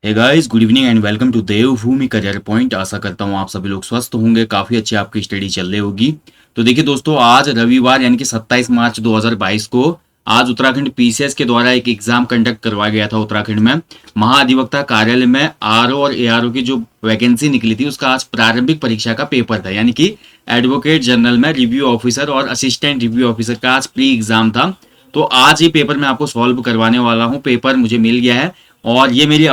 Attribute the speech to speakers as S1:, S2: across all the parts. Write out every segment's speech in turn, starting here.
S1: Hey guys, good evening and welcome to Devbhoomi career point. आशा करता हूँ आप सभी लोग स्वस्थ होंगे, काफ़ी अच्छी आपकी स्टडी चल रही होगी। तो देखिए दोस्तों, आज रविवार यानी कि 27 मार्च 2022 को आज उत्तराखंड पीसीएस के द्वारा एक एग्जाम कंडक्ट करवाया गया था उत्तराखंड में। महाधिवक्ता कार्यालय में आरओ और एआरओ की जो वैकेंसी निकली थी उसका आज प्रारंभिक परीक्षा का पेपर था, यानी कि एडवोकेट जनरल में रिव्यू ऑफिसर और असिस्टेंट रिव्यू ऑफिसर का आज प्री एग्जाम था। तो आज ये पेपर मैं आपको सॉल्व करवाने वाला हूँ। पेपर मुझे मिल गया है और ये मेरी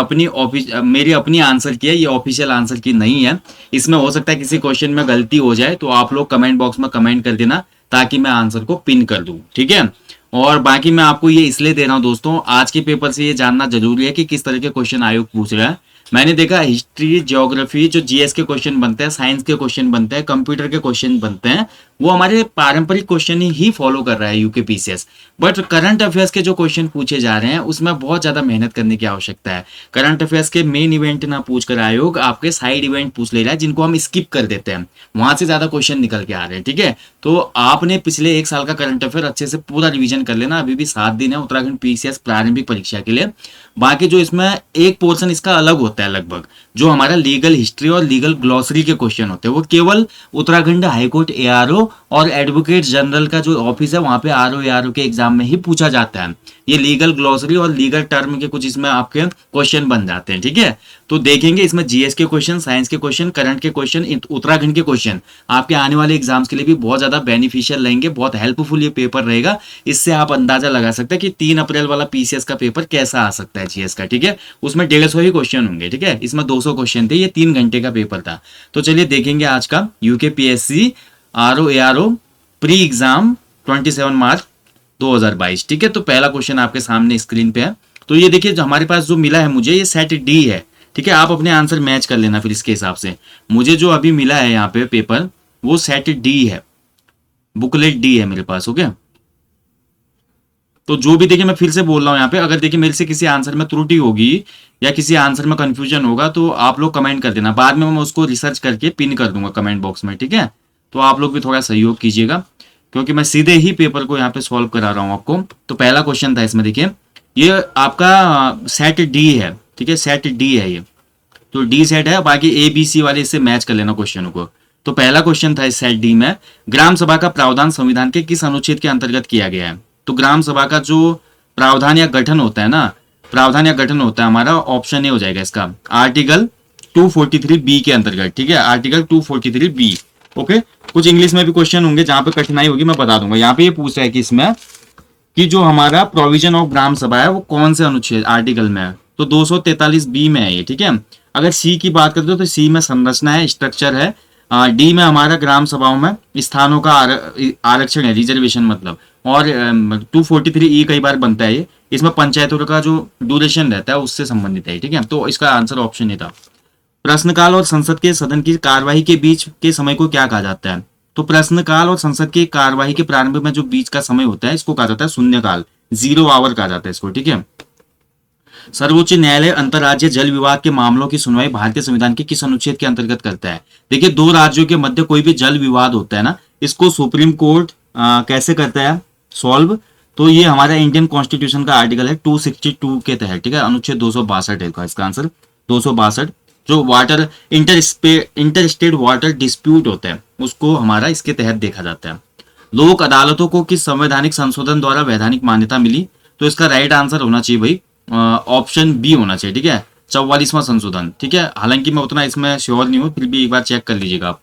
S1: अपनी आंसर की है, ये ऑफिशियल आंसर की नहीं है। इसमें हो सकता है किसी क्वेश्चन में गलती हो जाए, तो आप लोग कमेंट बॉक्स में कमेंट कर देना ताकि मैं आंसर को पिन कर दूं, ठीक है। और बाकी मैं आपको ये इसलिए दे रहा हूं दोस्तों, आज के पेपर से ये जानना जरूरी है कि किस तरह के क्वेश्चन आयोग पूछ रहा है। मैंने देखा हिस्ट्री, ज्योग्राफी, जो जीएस के क्वेश्चन बनते हैं, साइंस के क्वेश्चन बनते हैं, कंप्यूटर के क्वेश्चन बनते हैं, वो हमारे पारंपरिक क्वेश्चन ही फॉलो कर रहा है UK PCS. But current affairs के जो क्वेश्चन पूछे जा रहे हैं उसमें बहुत ज्यादा मेहनत करने की आवश्यकता है। करंट अफेयर्स के मेन इवेंट ना पूछ कर आयोग आपके साइड इवेंट पूछ ले रहा है, जिनको हम स्किप कर देते हैं, वहां से ज्यादा क्वेश्चन निकल के आ रहे हैं, ठीक है। तो आपने पिछले एक साल का करंट अफेयर अच्छे से पूरा रिवीजन कर लेना। अभी भी 7 दिन है उत्तराखंड पीसीएस प्रारंभिक परीक्षा के लिए। बाकी जो इसमें एक पोर्शन इसका अलग होता है लगभग, जो हमारा लीगल हिस्ट्री और लीगल ग्लॉसरी के क्वेश्चन होते हैं, वो केवल उत्तराखंड हाईकोर्ट एआरओ और एडवोकेट जनरल का जो ऑफिस है वहां पे आरओ एआरओ के एग्जाम में ही पूछा जाता है। ये लीगल ग्लॉसरी और लीगल टर्म के कुछ इसमें आपके क्वेश्चन बन जाते हैं, ठीक है। तो देखेंगे इसमें जीएस के क्वेश्चन, साइंस के क्वेश्चन, करंट के क्वेश्चन, उत्तराखंड के क्वेश्चन आपके आने वाले एग्जाम्स के लिए भी बहुत ज्यादा बेनिफिशियल रहेंगे, बहुत हेल्पफुल ये पेपर रहेगा। इससे आप अंदाजा लगा सकते हैं कि 3 अप्रैल वाला पीसीएस का पेपर कैसा आ सकता है जीएस का, ठीक है। उसमें 150 ही क्वेश्चन होंगे, ठीक है। इसमें 200 क्वेश्चन थे, ये 3 घंटे का पेपर था। तो चलिए देखेंगे आज का UK PSC RO ARO pre exam 27 मार्च 2022, ठीक है। तो पहला क्वेश्चन आपके सामने स्क्रीन पे है। तो ये देखिए, जो हमारे पास जो मिला है मुझे, ये सेट डी है, ठीक है। आप अपने आंसर मैच कर लेना फिर इसके हिसाब से। मुझे जो अभी मिला है यहाँ पे पेपर, वो सेट डी है, बुकलेट डी है मेरे पास, ओके। तो जो भी देखिए, मैं फिर से बोल रहा हूँ यहाँ पे, अगर देखिए मेरे से किसी आंसर में त्रुटि होगी या किसी आंसर में कंफ्यूजन होगा तो आप लोग कमेंट कर देना, बाद में मैं उसको रिसर्च करके पिन कर दूंगा कमेंट बॉक्स में, ठीक है। तो आप लोग भी थोड़ा सहयोग कीजिएगा, क्योंकि मैं सीधे ही पेपर को यहाँ पे सॉल्व करा रहा हूँ आपको। तो पहला क्वेश्चन था इसमें, देखिए ये आपका सेट डी है, ठीक है, सेट डी है ये। तो डी सेट है, बाकी ए बी सी वाले इससे मैच कर लेना क्वेश्चन को। तो पहला क्वेश्चन था इस सेट डी में, ग्राम सभा का प्रावधान संविधान के किस अनुच्छेद के अंतर्गत किया गया है। तो ग्राम सभा का जो प्रावधान या गठन होता है ना, प्रावधान या गठन होता है हमारा, ऑप्शन ए हो जाएगा इसका, आर्टिकल 243 बी के अंतर्गत, ठीक है, आर्टिकल 243 बी, ओके। कुछ इंग्लिश में भी क्वेश्चन होंगे जहां पे कठिनाई होगी, मैं बता दूंगा। यहाँ पे ये पूछ रहा है कि इसमें कि जो हमारा प्रोविजन ऑफ ग्राम सभा है वो कौन से अनुच्छेद आर्टिकल में है। तो 243 बी में है ये, ठीक है। अगर सी की बात करते हो तो सी में संरचना है, स्ट्रक्चर है। डी में हमारा ग्राम सभाओं में स्थानों का आरक्षण है, रिजर्वेशन मतलब। और 243 ई कई बार बनता है ये, इसमें पंचायतों का जो ड्यूरेशन रहता है उससे संबंधित है, ठीक है। तो इसका आंसर ऑप्शन ए था। प्रश्नकाल और संसद के सदन की कार्यवाही के बीच के समय को क्या कहा जाता है। तो प्रश्नकाल और संसद की कार्यवाही के प्रारंभ में जो बीच का समय होता है इसको कहा जाता है शून्यकाल, 0 आवर कहा जाता है इसको, ठीक है। सर्वोच्च न्यायालय अंतर्राज्यीय जल विवाद के मामलों की सुनवाई भारतीय संविधान के किस अनुच्छेद के अंतर्गत करता है। देखिए, 2 राज्यों के मध्य कोई भी जल विवाद होता है ना, इसको सुप्रीम कोर्ट कैसे करता है सॉल्व। तो ये हमारा इंडियन कॉन्स्टिट्यूशन का आर्टिकल है 262 के तहत, ठीक है, अनुच्छेद 262 है इसका आंसर, 262। जो water enter state water dispute होता है उसको हमारा इसके तहत देखा जाता है। लोक अदालतों को किस संवैधानिक संशोधन द्वारा वैधानिक मान्यता मिली। तो इसका राइट आंसर होना चाहिए भाई ऑप्शन बी होना चाहिए, ठीक है, 44वां संशोधन, ठीक है। हालांकि मैं उतना इसमें श्योर नहीं हूं, फिर भी एक बार चेक कर लीजिएगा आप।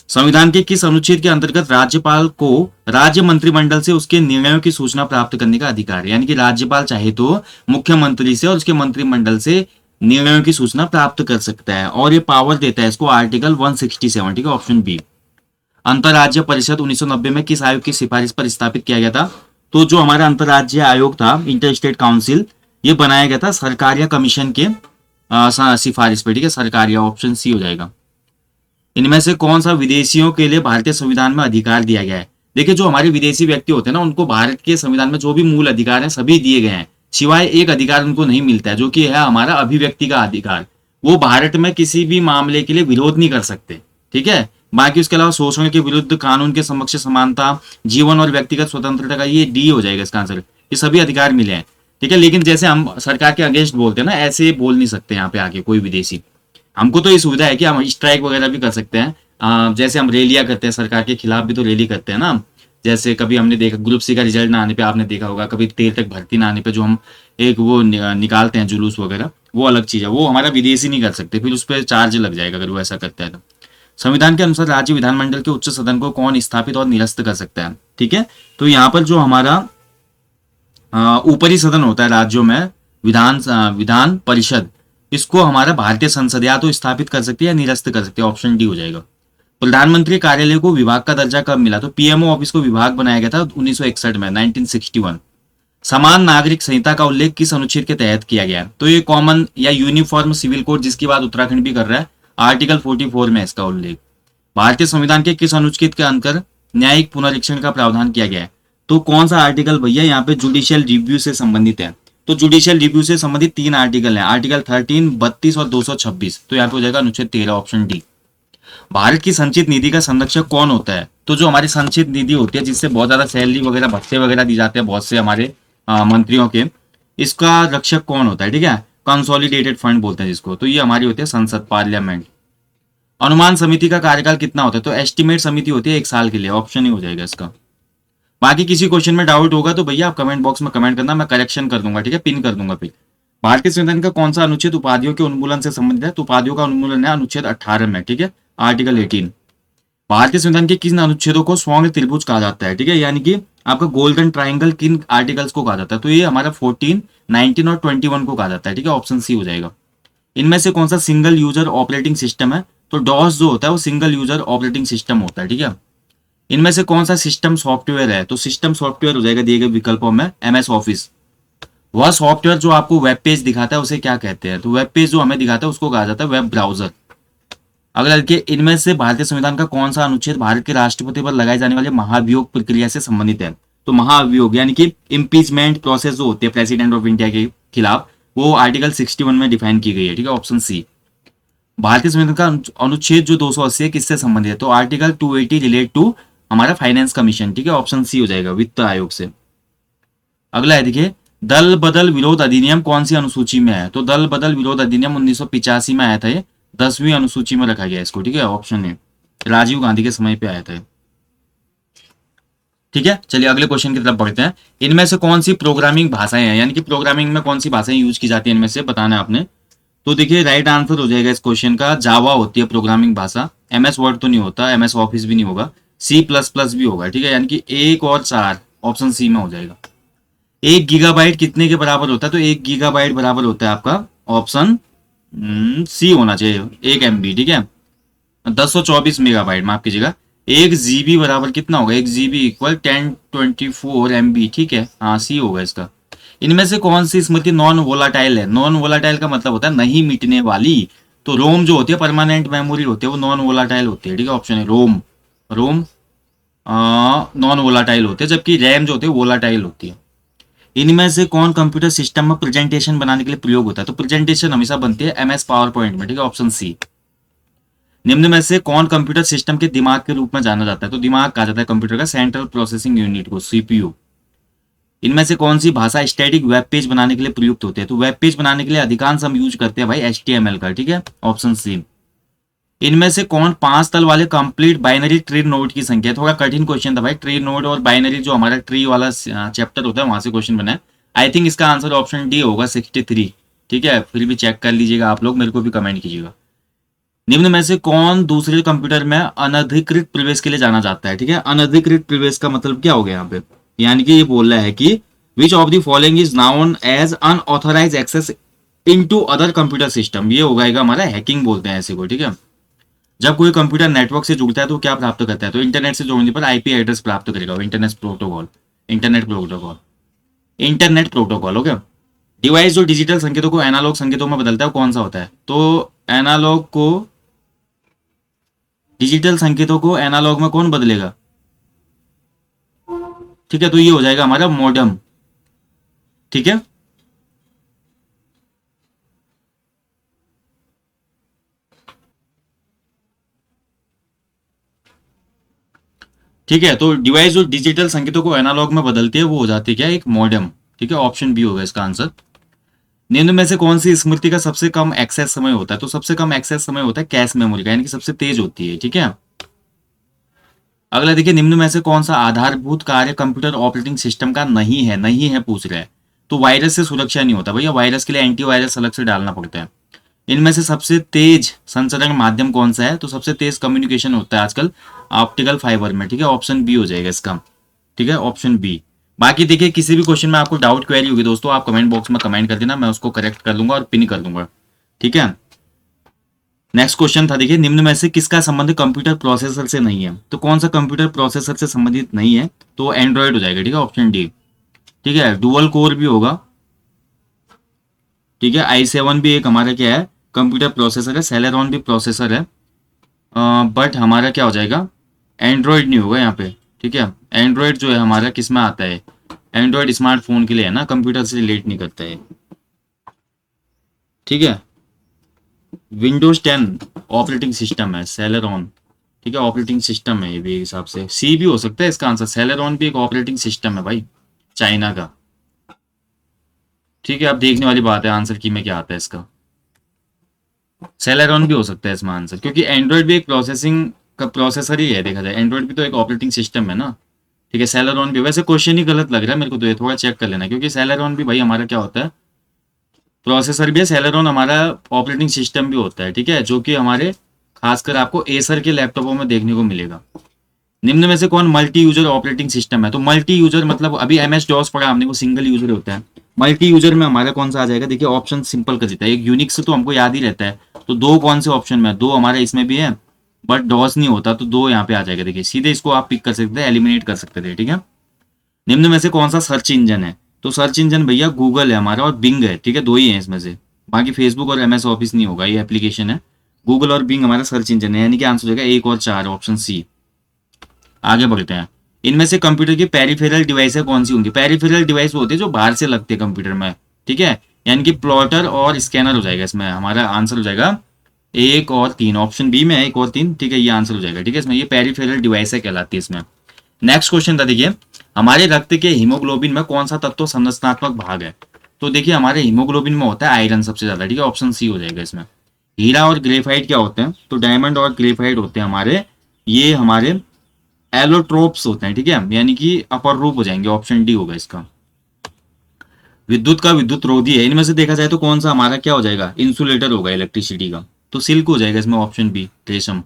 S1: संविधान के किस अनुच्छेद के अंतर्गत राज्यपाल को राज्य मंत्रिमंडल से उसके निर्णयों की सूचना प्राप्त करने का अधिकार है। यानी कि राज्यपाल चाहे तो मुख्यमंत्री से और उसके मंत्रिमंडल से निर्णयों की सूचना प्राप्त कर सकता है, और ये पावर देता है इसको आर्टिकल 167, ठीक है, ऑप्शन बी। अंतरराज्य परिषद 1990 में किस आयोग की सिफारिश पर स्थापित किया गया था। तो जो हमारा अंतरराज्यीय आयोग था, इंटर स्टेट काउंसिल, ये बनाया गया था सरकारिया कमीशन के सिफारिश पे, ठीक है, सरकारिया, ऑप्शन सी हो जाएगा। इनमें से कौन सा विदेशियों के लिए भारतीय संविधान में अधिकार दिया गया है। देखिए, जो हमारे विदेशी व्यक्ति होते हैं ना, उनको भारत के संविधान में जो भी मूल अधिकार है सभी दिए गए हैं, सिवाय एक अधिकार उनको नहीं मिलता है, जो कि है हमारा अभिव्यक्ति का अधिकार। वो भारत में किसी भी मामले के लिए विरोध नहीं कर सकते, ठीक है। बाकी उसके अलावा शोषण के विरुद्ध कानून के समक्ष समानता, जीवन और व्यक्तिगत स्वतंत्रता का, ये डी हो जाएगा इसका आंसर। ये सभी अधिकार मिले हैं। ठीक है, लेकिन जैसे हम सरकार के अगेंस्ट बोलते हैं ना, ऐसे बोल नहीं सकते यहाँ पे आगे कोई विदेशी। हमको तो ये सुविधा है कि हम स्ट्राइक वगैरह भी कर सकते हैं। जैसे हम रैलियां करते हैं सरकार के खिलाफ भी, तो रैली करते हैं ना। जैसे कभी हमने देखा ग्रुप सी का रिजल्ट ना आने पे, आपने देखा होगा, कभी 13 तक भर्ती ना आने पे जो हम एक वो निकालते हैं जुलूस वगैरह, वो अलग चीज है, वो हमारा विदेशी नहीं कर सकते, फिर उस पर चार्ज लग जाएगा अगर वो ऐसा करता है तो। संविधान के अनुसार राज्य विधानमंडल के उच्च सदन को कौन स्थापित और निरस्त कर सकता है? ठीक है, तो यहाँ पर जो हमारा ऊपरी सदन होता है राज्यों में, विधान परिषद, इसको हमारा भारतीय संसद या तो स्थापित कर सकती है या निरस्त कर सकती है, ऑप्शन डी हो जाएगा। प्रधानमंत्री कार्यालय को विभाग का दर्जा कब मिला? तो पीएमओ ऑफिस को विभाग बनाया गया था 1961 में, 1961। समान नागरिक संहिता का उल्लेख किस अनुच्छेद के तहत किया गया है? तो ये कॉमन या यूनिफॉर्म सिविल कोड, जिसकी बात उत्तराखंड भी कर रहा है, आर्टिकल 44 में इसका उल्लेख। भारतीय संविधान के किस अनुच्छेद के अंतर न्यायिक पुनरीक्षण का प्रावधान किया गया है? तो कौन सा आर्टिकल भैया यहाँ पे जुडिशियल रिव्यू से संबंधित है? तो जुडिशियल रिव्यू से संबंधित 3 आर्टिकल हैं, आर्टिकल 13, 32 और 226। तो यहाँ पे हो जाएगा अनुच्छेद 13, ऑप्शन डी। भारत की संचित निधि का संरक्षक कौन होता है? तो जो हमारी संचित निधि होती है, जिससे बहुत ज्यादा सैलरी वगैरह, भत्ते वगैरह दी जाते हैं बहुत से हमारे मंत्रियों के, इसका रक्षक कौन होता है? ठीक है, कंसोलिडेटेड फंड बोलते हैं जिसको। तो ये हमारी होती है संसद, पार्लियामेंट। अनुमान समिति का कार्यकाल कितना होता है? तो एस्टिमेट समिति होती है 1 साल के लिए, ऑप्शन ही हो जाएगा इसका। बाकी किसी क्वेश्चन में डाउट होगा तो भैया आप कमेंट बॉक्स में कमेंट करना, मैं करेक्शन कर दूंगा, ठीक है, पिन कर दूंगा फिर। भारतीय संविधान का कौन सा अनुच्छेद उपाधियों के उन्मूलन से संबंधित है? तो उपाधियों का उन्मूलन है अनुच्छेद 18 में, ठीक है, आर्टिकल 18। भारतीय संविधान के किन अनुच्छेदों को स्वर्ण त्रिभुज कहा जाता है? ठीक है, यानी कि आपका गोल्डन ट्राइंगल किन आर्टिकल्स को कहा जाता है? तो ये हमारा 14, 19 और 21 को कहा जाता है, ठीक है, ऑप्शन सी हो जाएगा। इनमें से कौन सा सिंगल यूजर ऑपरेटिंग सिस्टम है? तो डॉस जो होता है वो सिंगल यूजर ऑपरेटिंग सिस्टम होता है, ठीक है। इनमें से कौन सा सिस्टम सॉफ्टवेयर है? तो सिस्टम सॉफ्टवेयर हो जाएगा दिए गए विकल्पों में एमएस ऑफिस। वह सॉफ्टवेयर जो आपको वेब पेज दिखाता है उसे क्या कहते हैं? तो वेब पेज जो हमें दिखाता है उसको कहा जाता है वेब ब्राउजर। अगला देखिए, इनमें से भारतीय संविधान का कौन सा अनुच्छेद भारत के राष्ट्रपति पर लगाए जाने वाले महाभियोग प्रक्रिया से संबंधित है? तो महाभियोग यानी कि इम्पीचमेंट प्रोसेस जो होती है प्रेसिडेंट ऑफ इंडिया के खिलाफ, वो आर्टिकल 61 में डिफाइन की गई है, ठीक है, ऑप्शन सी। भारतीय संविधान का अनुच्छेद जो 280 है किससे संबंधित है? तो आर्टिकल 280 रिलेट टू हमारा फाइनेंस कमीशन, ठीक है, ऑप्शन सी हो जाएगा, वित्त आयोग से। अगला है देखिए, दल बदल विरोध अधिनियम कौन सी अनुसूची में है? तो दल बदल विरोध अधिनियम 1985 में आया था, ये 10वीं अनुसूची में रखा गया इसको, ठीक है, ऑप्शन ए, राजीव गांधी के समय पे आया था। ठीक है, चलिए अगले क्वेश्चन की तरफ बढ़ते हैं। इनमें से कौन सी प्रोग्रामिंग भाषाएं हैं, यानी कि प्रोग्रामिंग में कौन सी भाषाएं यूज की जाती है, इनमें से बताना है आपने। तो देखिए राइट आंसर हो जाएगा इस क्वेश्चन का, जावा होती है प्रोग्रामिंग भाषा। एमएस वर्ड तो नहीं होता, एमएस ऑफिस भी नहीं होगा, सी प्लस प्लस भी होगा, ठीक है, यानी कि 1 और 4 ऑप्शन सी में हो जाएगा। 1 गीगाबाइट कितने के बराबर होता है? तो 1 गीगाबाइट बराबर होता है आपका ऑप्शन सी होना चाहिए, 1 MB, ठीक है, 1024 मेगाबाइट, माफ कीजिएगा। 1 GB बराबर कितना होगा? 1 GB इक्वल 1024 MB, ठीक है, हाँ सी होगा इसका। इनमें से कौन सी स्मृति नॉन वोलाटाइल है? नॉन वोलाटाइल का मतलब होता है नहीं मिटने वाली। तो रोम जो होती है परमानेंट मेमोरी होती है, वो नॉन वोलाटाइल होती है, ठीक है, ऑप्शन है रोम। रोम नॉन वोलाटाइल होती है, जबकि रैम जो होती है वोलाटाइल होती है। इनमें से कौन कंप्यूटर सिस्टम में प्रेजेंटेशन बनाने के लिए प्रयोग होता है? तो प्रेजेंटेशन हमेशा बनती है MS पावर पॉइंट में, ठीक है, ऑप्शन सी। निम्न में से कौन कंप्यूटर सिस्टम के दिमाग के रूप में जाना जाता है? तो दिमाग कहा जाता है कंप्यूटर का, सेंट्रल प्रोसेसिंग यूनिट को, CPU। इनमें से कौन सी भाषा स्टैटिक वेब पेज बनाने के लिए प्रयुक्त होती है? तो वेब पेज बनाने के लिए अधिकांश हम यूज करते हैं भाई HTML का, ठीक है, ऑप्शन सी। इनमें से कौन 5 तल वाले कंप्लीट बाइनरी ट्री नोड की संख्या? थोड़ा कठिन क्वेश्चन था भाई, ट्री नोड और बाइनरी जो हमारा ट्री वाला चैप्टर होता है वहां से क्वेश्चन बना है। आई थिंक इसका आंसर ऑप्शन डी होगा, 63, ठीक है, फिर भी चेक कर लीजिएगा आप लोग, मेरे को भी कमेंट कीजिएगा। निम्न में से कौन दूसरे कंप्यूटर में अनधिकृत प्रवेश के लिए जाना जाता है? ठीक है, अनधिकृत प्रवेश का मतलब क्या हो गया यहाँ पे? यानी कि ये बोल रहा है कि which of the following is known as unauthorise access into other computer system. ये होगा हमारा हैकिंग बोलते हैं ऐसे को, ठीक है। जब कोई कंप्यूटर नेटवर्क से जुड़ता है तो क्या प्राप्त करता है? तो इंटरनेट से जोड़ने पर IP एड्रेस प्राप्त करेगा, internet protocol, internet protocol, internet protocol, okay. Device जो डिजिटल संकेतों को एनालॉग संकेतों में बदलता है वो कौन सा होता है? तो एनालॉग को डिजिटल संकेतों को एनालॉग में कौन बदलेगा? ठीक है, तो ये हो जाएगा हमारा मॉडेम, ठीक है। ठीक है, तो डिवाइस जो डिजिटल संकेतों को एनालॉग में बदलती है वो हो जाती है क्या? एक मॉडेम। ठीक है, ऑप्शन बी होगा इसका आंसर। निम्न में से कौन सी स्मृति का सबसे कम एक्सेस समय होता है? तो सबसे कम एक्सेस समय होता है कैश मेमोरी का, यानी कि सबसे तेज होती है। ठीक है, अगला देखिए, निम्न में से कौन सा आधारभूत कार्य कंप्यूटर ऑपरेटिंग सिस्टम का नहीं है? नहीं है पूछ रहा है, तो वायरस से सुरक्षा नहीं होता भैया, वायरस के लिए एंटीवायरस अलग से डालना पड़ता है। इनमें से सबसे तेज संचारण माध्यम कौन सा है? तो सबसे तेज कम्युनिकेशन होता है आजकल ऑप्टिकल फाइबर में। ठीक है, ऑप्शन बी हो जाएगा इसका। ठीक है, ऑप्शन बी। बाकी देखिए, किसी भी क्वेश्चन में आपको डाउट क्वेरी होगी दोस्तों, आप कमेंट बॉक्स में कमेंट कर देना, मैं उसको करेक्ट कर दूंगा और पिन कर दूंगा। ठीक है, नेक्स्ट क्वेश्चन था, देखिए, निम्न में से किसका संबंध कंप्यूटर प्रोसेसर से नहीं है? तो कौन सा कंप्यूटर प्रोसेसर से संबंधित नहीं है? तो एंड्रॉयड हो जाएगा। ठीक है, ऑप्शन डी। ठीक है, डुअल कोर भी होगा। ठीक है, i7 भी एक हमारा क्या है, कंप्यूटर प्रोसेसर है। सेलेरॉन भी प्रोसेसर है, बट हमारा क्या हो जाएगा, एंड्रॉयड नहीं होगा यहाँ पे। ठीक है, एंड्रॉयड जो है हमारा किस में आता है? एंड्रॉयड स्मार्टफोन के लिए है ना, कंप्यूटर से रिलेट नहीं करता है। ठीक है, विंडोज 10 ऑपरेटिंग सिस्टम है सेलेरॉन। ठीक है, ऑपरेटिंग सिस्टम है ये भी, हिसाब से सी भी हो सकता है इसका आंसर। सेलेरॉन भी एक ऑपरेटिंग सिस्टम है भाई, चाइना का। ठीक है, अब देखने वाली बात है आंसर की में क्या आता है इसका। सेलेरॉन भी हो सकता है इसमें आंसर, क्योंकि एंड्रॉयड भी एक प्रोसेसिंग का प्रोसेसर ही है, देखा जाए एंड्रॉयड भी तो एक ऑपरेटिंग सिस्टम है ना। ठीक है, सेलेरॉन भी। वैसे क्वेश्चन ही गलत लग रहा है मेरे को, तो ये थोड़ा चेक कर लेना, क्योंकि सेलेरॉन भी भाई हमारा क्या होता है, प्रोसेसर भी है। सेलेरॉन हमारा ऑपरेटिंग सिस्टम भी होता है। ठीक है, जो कि हमारे खासकर आपको एसर के लैपटॉपों में देखने को मिलेगा। निम्न में से कौन मल्टी यूजर ऑपरेटिंग सिस्टम है? तो मल्टी यूजर मतलब अभी एमएस डॉस पढ़ा हमने, वो सिंगल यूजर होता है। मल्टी यूजर में हमारा कौन सा आ जाएगा? देखिए, ऑप्शन सिंपल कर देता है, एक यूनिक्स तो हमको याद ही रहता है, तो दो कौन से ऑप्शन में? दो हमारे इसमें भी है, बट डॉस नहीं होता, तो दो यहाँ पे आ जाएगा। देखिए, सीधे इसको आप पिक कर सकते हैं, एलिमिनेट कर सकते थे। ठीक है, निम्न में से कौन सा सर्च इंजन है? तो सर्च इंजन भैया गूगल है हमारा, और बिंग है। ठीक है, दो ही है इसमें से, बाकी फेसबुक और एमएस ऑफिस नहीं होगा, ये एप्लीकेशन है। गूगल और बिंग हमारा सर्च इंजन है, यानी कि आंसर हो जाएगा एक और चार, ऑप्शन सी। आगे बढ़ते हैं, इनमें से कंप्यूटर की पेरिफेरल डिवाइस कौन सी होंगी? पेरिफेरल डिवाइस वो होती है जो बाहर से लगते हैं कंप्यूटर में। ठीक है, यानी कि प्लॉटर और स्कैनर हो जाएगा इसमें, हमारा आंसर हो जाएगा एक और तीन। ऑप्शन बी में है एक और तीन। ठीक है, ये आंसर हो जाएगा। ठीक है, इसमें ये पेरिफेरल डिवाइस कहलाती है इसमें। नेक्स्ट क्वेश्चन था, देखिए, हमारे रक्त के हीमोग्लोबिन में कौन सा तत्व संरचनात्मक भाग है? तो देखिए, हमारे हीमोग्लोबिन में होता है आयरन सबसे ज्यादा। ठीक है, ऑप्शन सी हो जाएगा इसमें। हीरा और ग्रेफाइट क्या होते हैं? तो डायमंड और ग्रेफाइट होते हैं हमारे, ये हमारे एलोट्रोप्स होते हैं। ठीक है, यानी कि अपर रूप हो जाएंगे, ऑप्शन डी होगा इसका। विद्युत का विद्युत रोधी है, इनमें से देखा जाए तो कौन सा हमारा क्या हो जाएगा? इंसुलेटर होगा इलेक्ट्रिसिटी का, तो सिल्क हो जाएगा इसमें, ऑप्शन बी रेशम।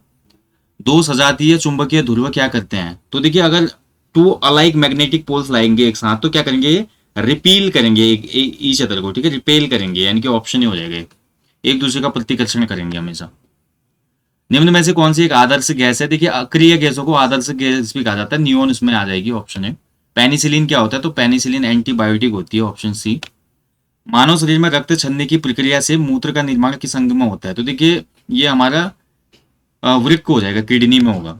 S1: दो सजातीय चुंबकीय ध्रुव क्या करते हैं? तो देखिए, अगर टू अलाइक मैग्नेटिक पोल्स लाएंगे एक साथ, तो क्या करेंगे? रिपील करेंगे ईच अदर को। ठीक है, रिपेल करेंगे, यानी कि ऑप्शन ही हो जाएगा, एक दूसरे का प्रतिकर्षण करेंगे हमेशा। निम्न में से कौन सी एक आदर्श गैस है? देखिए, अक्रिय गैसों को आदर्श गैस भी कहा जाता है, नियोन इसमें आ जाएगी, ऑप्शन है। पेनिसिलिन क्या होता है? तो पेनिसिलिन एंटीबायोटिक होती है, ऑप्शन सी। मानव शरीर में रक्त छनने की प्रक्रिया से मूत्र का निर्माण किस अंग में होता है? तो देखिए, ये हमारा वृक्क हो जाएगा, किडनी में होगा।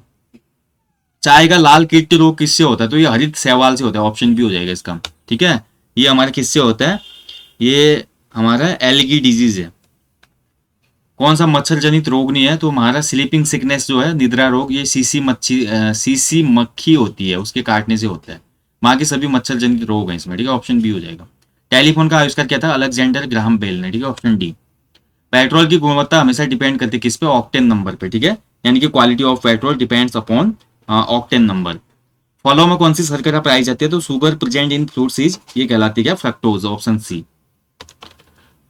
S1: चाय का लाल कीट रोग किससे होता है? तो ये हरित शैवाल से होता है, ऑप्शन बी हो जाएगा इसका। ठीक है, ये हमारे किससे होता है? ये हमारा एलगी डिजीज है। कौन सा मच्छर जनित रोग नहीं है? तो हमारा स्लीपिंग सिकनेस जो है, निद्रा रोग, ये सीसी मक्खी होती है, उसके काटने से होता है। बाकी सभी मच्छर जनित रोग हैं इसमें। ठीक है, ऑप्शन बी हो जाएगा। टेलीफोन का आविष्कार किया था अलेक्जेंडर ग्राहम बेल ने। ठीक है, ऑप्शन डी। पेट्रोल की गुणवत्ता हमेशा डिपेंड करती है किस पे? ऑक्टेन नंबर पे। ठीक है, यानी कि quality of petrol depends upon octane number. फलों में कौन सी शर्करा पाई जाती है? तो sugar present in fruits is, ये कहलाती है क्या? Fructose, option C.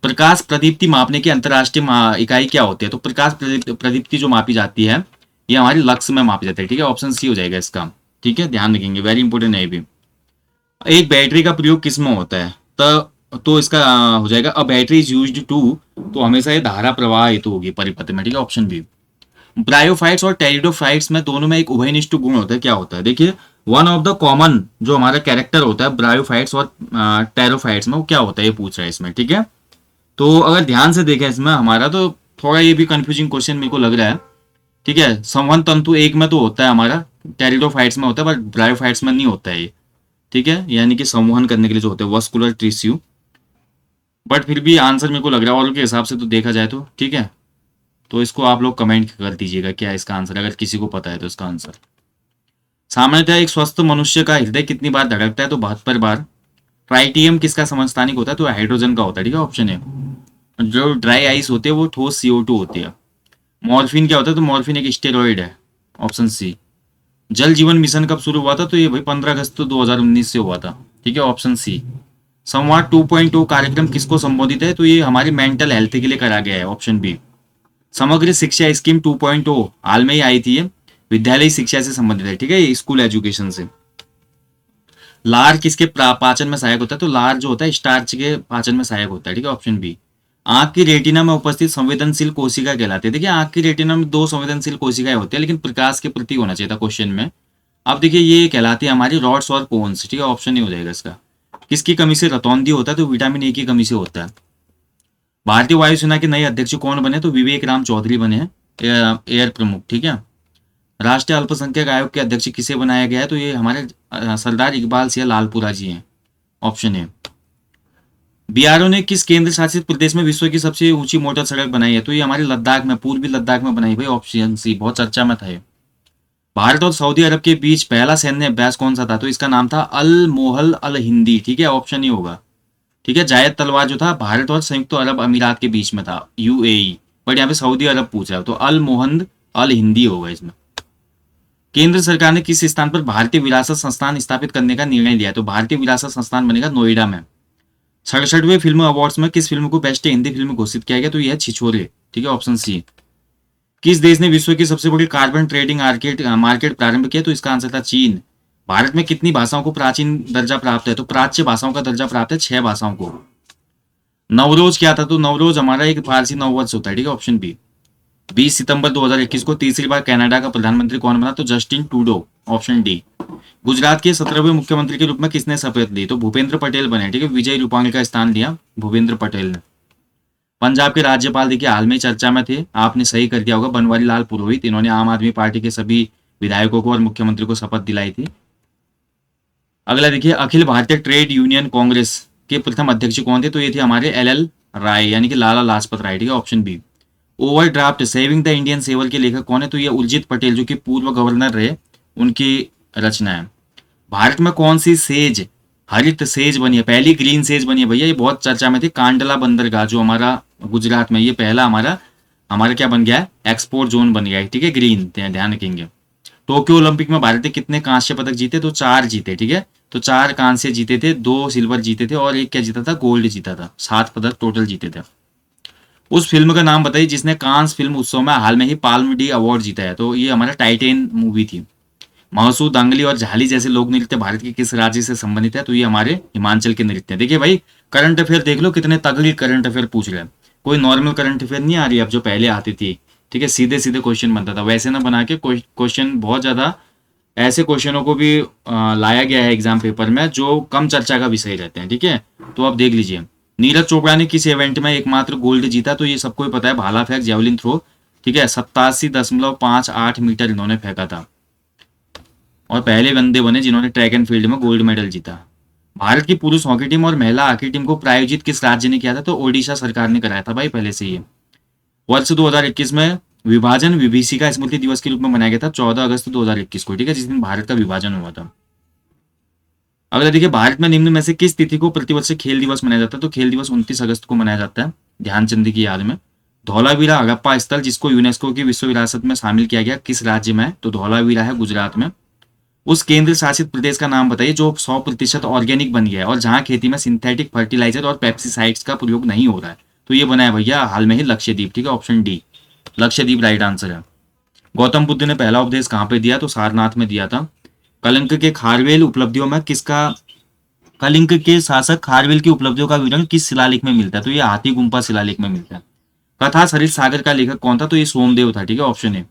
S1: प्रकाश प्रदीप्ति मापने की अंतर्राष्ट्रीय इकाई क्या होती है? तो प्रकाश प्रदीप्ति जो मापी जाती है, ये हमारी लक्स में मापी जाती है। ठीक है, ऑप्शन सी हो जाएगा इसका। ठीक है, ध्यान रखेंगे, वेरी इंपॉर्टेंट है ये भी। एक बैटरी का प्रयोग किस में होता है? तो इसका हो जाएगा a battery is used to, तो हमेशा ये धारा प्रवाह हेतु होगी परिपथ में। ठीक है, ऑप्शन बी। ब्रायोफाइट्स और टेरिडोफाइट्स में दोनों में एक उभयनिष्ठ गुण होता है, क्या होता है? देखिए, वन ऑफ द कॉमन जो हमारा कैरेक्टर होता है ब्रायोफाइट्स और टेरोफाइट्स में, वो क्या होता है ये पूछ रहा है इसमें। ठीक है, तो अगर ध्यान से देखें इसमें हमारा, तो थोड़ा ये भी कंफ्यूजिंग क्वेश्चन मेरे को लग रहा है। ठीक है, संवहन तंतु एक में तो होता है हमारा, टेरिडोफाइट्स में होता है, बट ब्रायोफाइट्स में नहीं होता है ये। ठीक है, यानी कि संवहन करने के लिए जो होते हैं वस्कुलर टिश्यू, बट फिर भी आंसर मेरे को लग रहा है और के हिसाब से तो देखा जाए तो। ठीक है, तो इसको आप लोग कमेंट कर दीजिएगा क्या इसका आंसर, अगर किसी को पता है तो इसका आंसर। सामान्यतः एक स्वस्थ मनुष्य का हृदय कितनी बार धड़कता है? तो 72 बार। ट्राइटियम किसका समस्थानिक होता है? तो हाइड्रोजन का होता है, ठीक है, ऑप्शन है। जो ड्राई आइस होते हैं वो ठोस CO2 होती है। मॉर्फिन क्या होता है? तो मॉर्फिन एक स्टेरॉइड है, ऑप्शन सी। जल जीवन मिशन कब शुरू हुआ था? तो ये भाई 15 अगस्त 2019 से हुआ था, ठीक है, ऑप्शन सी। संवाद 2.0 कार्यक्रम किसको संबोधित है? तो ये हमारी मेंटल हेल्थ के लिए करा गया है, ऑप्शन बी। समग्र शिक्षा स्कीम 2.0 हाल में ही आई थी, ये विद्यालय शिक्षा से संबंधित है, ठीक है, ये स्कूल एजुकेशन से। लार किसके पाचन में सहायक होता है? तो लार जो होता है स्टार्च के पाचन में सहायक होता है, ठीक है, ऑप्शन बी। आंख की रेटिना में उपस्थित संवेदनशील कोशिका कहलाती है। देखिए आंख की रेटिना में 2 संवेदनशील कोशिकाएं होती है, लेकिन प्रकाश के प्रति होना चाहिए था क्वेश्चन में। अब देखिए ये कहलाती है हमारी रॉड्स और कोन्स, ठीक है, ऑप्शन नहीं हो जाएगा इसका। किसकी कमी से रतौंधी होता है? तो विटामिन ए की कमी से होता है। भारतीय वायुसेना के नए अध्यक्ष कौन बने? तो विवेक राम चौधरी बने हैं, एयर प्रमुख, ठीक है। राष्ट्रीय अल्पसंख्यक आयोग के अध्यक्ष किसे बनाया गया है? तो ये हमारे सरदार इकबाल सिंह लालपुरा जी हैं, ऑप्शन ए। बीआरओ ने किस केंद्र शासित प्रदेश में विश्व की सबसे ऊंची मोटर सड़क बनाई है? तो ये हमारे लद्दाख में, पूर्वी लद्दाख में बनाई, भाई ऑप्शन सी, बहुत चर्चा में था ये। भारत और सऊदी अरब के बीच पहला सैन्य अभ्यास कौन सा था? तो इसका नाम था अल मोहल अल हिंदी, ठीक है, ऑप्शन ही होगा, ठीक है। जायद तलवार जो था भारत और संयुक्त अरब अमीरात के बीच में था, UAE, बट यहाँ पे सऊदी अरब पूछ रहा है, तो अल मोहन अल हिंदी होगा इसमें। केंद्र सरकार ने किस स्थान पर भारतीय विरासत संस्थान स्थापित करने का निर्णय लिया है? तो भारतीय विरासत संस्थान बनेगा नोएडा में। 67वें फिल्म अवार्ड्स में किस फिल्म को बेस्ट हिंदी फिल्म घोषित किया गया? तो यह छिछोरे, ठीक है, ऑप्शन सी। किस देश ने विश्व की सबसे बड़ी कार्बन ट्रेडिंग मार्केट प्रारंभ किया? तो इसका आंसर था चीन। भारत में कितनी भाषाओं को प्राचीन दर्जा प्राप्त है? तो प्राच्य भाषाओं का दर्जा प्राप्त है 6 भाषाओं को। नवरोज क्या था? तो नवरोज हमारा एक फारसी नववर्ष होता है, ठीक है, ऑप्शन बी। 20 सितंबर 2021 को तीसरी बार कनाडा का प्रधानमंत्री कौन बना? तो Justin Trudeau, option D. Gujarat के 17वें मुख्यमंत्री के रूप में किसने शपथ ली? तो भूपेंद्र पटेल बने, ठीक है, विजय रूपाणी का स्थान लिया भूपेंद्र पटेल ने। पंजाब के राज्यपाल देखिए हाल में चर्चा में थे, आपने सही कर दिया होगा, बनवारी लाल पुरोहित। इन्होंने आम आदमी पार्टी के सभी विधायकों को और मुख्यमंत्री को शपथ दिलाई थी। अगला देखिए, अखिल भारतीय ट्रेड यूनियन कांग्रेस के प्रथम अध्यक्ष कौन थे? तो ये थे हमारे LL राय, यानी कि लाला लाजपत राय, ठीक है, option B. Overdraft saving the Indian saver के लेखक कौन है? तो ये उर्जित पटेल, जो कि पूर्व गवर्नर रहे, उनकी रचना है। भारत में कौन सी सेज हरित सेज बनी है? पहली ग्रीन सेज बनी है भैया, ये बहुत चर्चा में थी, कांडला बंदरगाह जो हमारा गुजरात में, ये पहला हमारा हमारा क्या बन गया है? एक्सपोर्ट जोन बन गया है, ठीक है, ग्रीन, ध्यान रखेंगे। टोक्यो ओलंपिक में भारत ने कितने कांस्य पदक जीते? तो 4 जीते, ठीक है, तो 4 कांस्य जीते थे, 2 सिल्वर जीते थे और 1 क्या जीता था? गोल्ड जीता था। 7 पदक टोटल जीते थे। उस फिल्म का नाम बताइए जिसने कांस फिल्म उत्सव में हाल में ही पाल्म डी अवार्ड जीता है। तो ये हमारा टाइटेन मूवी थी। महसूद, दांगली और झाली जैसे लोक नृत्य भारत के किस राज्य से संबंधित है? तो ये हमारे हिमाचल के नृत्य। देखिए भाई करंट अफेयर देख लो, कितने तगड़ी करंट अफेयर पूछ रहे हैं। कोई नॉर्मल करंट अफेयर नहीं आ रही अब, जो पहले आती थी, ठीक है, सीधे सीधे क्वेश्चन बनता था, वैसे ना बना के क्वेश्चन बहुत ज्यादा ऐसे क्वेश्चनों को भी लाया गया है एग्जाम पेपर में जो कम चर्चा का विषय रहते हैं, ठीक है। तो अब देख लीजिए, नीरज चोपड़ा ने किस इवेंट में एकमात्र गोल्ड जीता? तो ये सबको ही पता है, भाला फेंक, जेवलिन थ्रो, ठीक है, 87.58 मीटर इन्होंने फेंका था और पहले बंदे बने जिन्होंने ट्रैक एंड फील्ड में गोल्ड मेडल जीता। भारत की पुरुष हॉकी टीम और महिला हॉकी टीम को प्रायोजित किस राज्य ने किया था? तो ओडिशा सरकार ने कराया था भाई पहले से ही। वर्ष 2021 में विभाजन विभीषिका स्मृति दिवस के रूप में मनाया गया था 14 अगस्त 2021 को, ठीक है, जिस दिन भारत का विभाजन हुआ था। अगला देखिए, भारत में निम्न में से किस तिथि को प्रतिवर्ष खेल दिवस मनाया जाता है? तो खेल दिवस 29 अगस्त को मनाया जाता है, ध्यानचंद की याद में। धौलावीरा हड़प्पा स्थल जिसको यूनेस्को की विश्व विरासत में शामिल किया गया किस राज्य में है? तो धौलावीरा है गुजरात में। उस केंद्र शासित प्रदेश का नाम बताइए जो 100% ऑर्गेनिक बन गया है और जहां खेती में सिंथेटिक फर्टिलाइजर और पेप्सिसाइड्स का प्रयोग नहीं हो रहा है। तो ये बना है भैया हाल में ही लक्षद्वीप, ठीक है, option D, Lakshadweep right answer है। गौतम बुद्ध ने पहला उपदेश कहां पे दिया? तो सारनाथ में दिया था। कलिंग के खारवेल उपलब्धियों में किसका कलिंग के शासक खारवेल की उपलब्धियों का विवरण किस शिलालेख में मिलता है? तो ये हाथी गुम्फा शिलालेख में मिलता है। कथा सरित सागर का लेखक कौन था? तो ये सोमदेव था, ठीक है, ऑप्शन ए।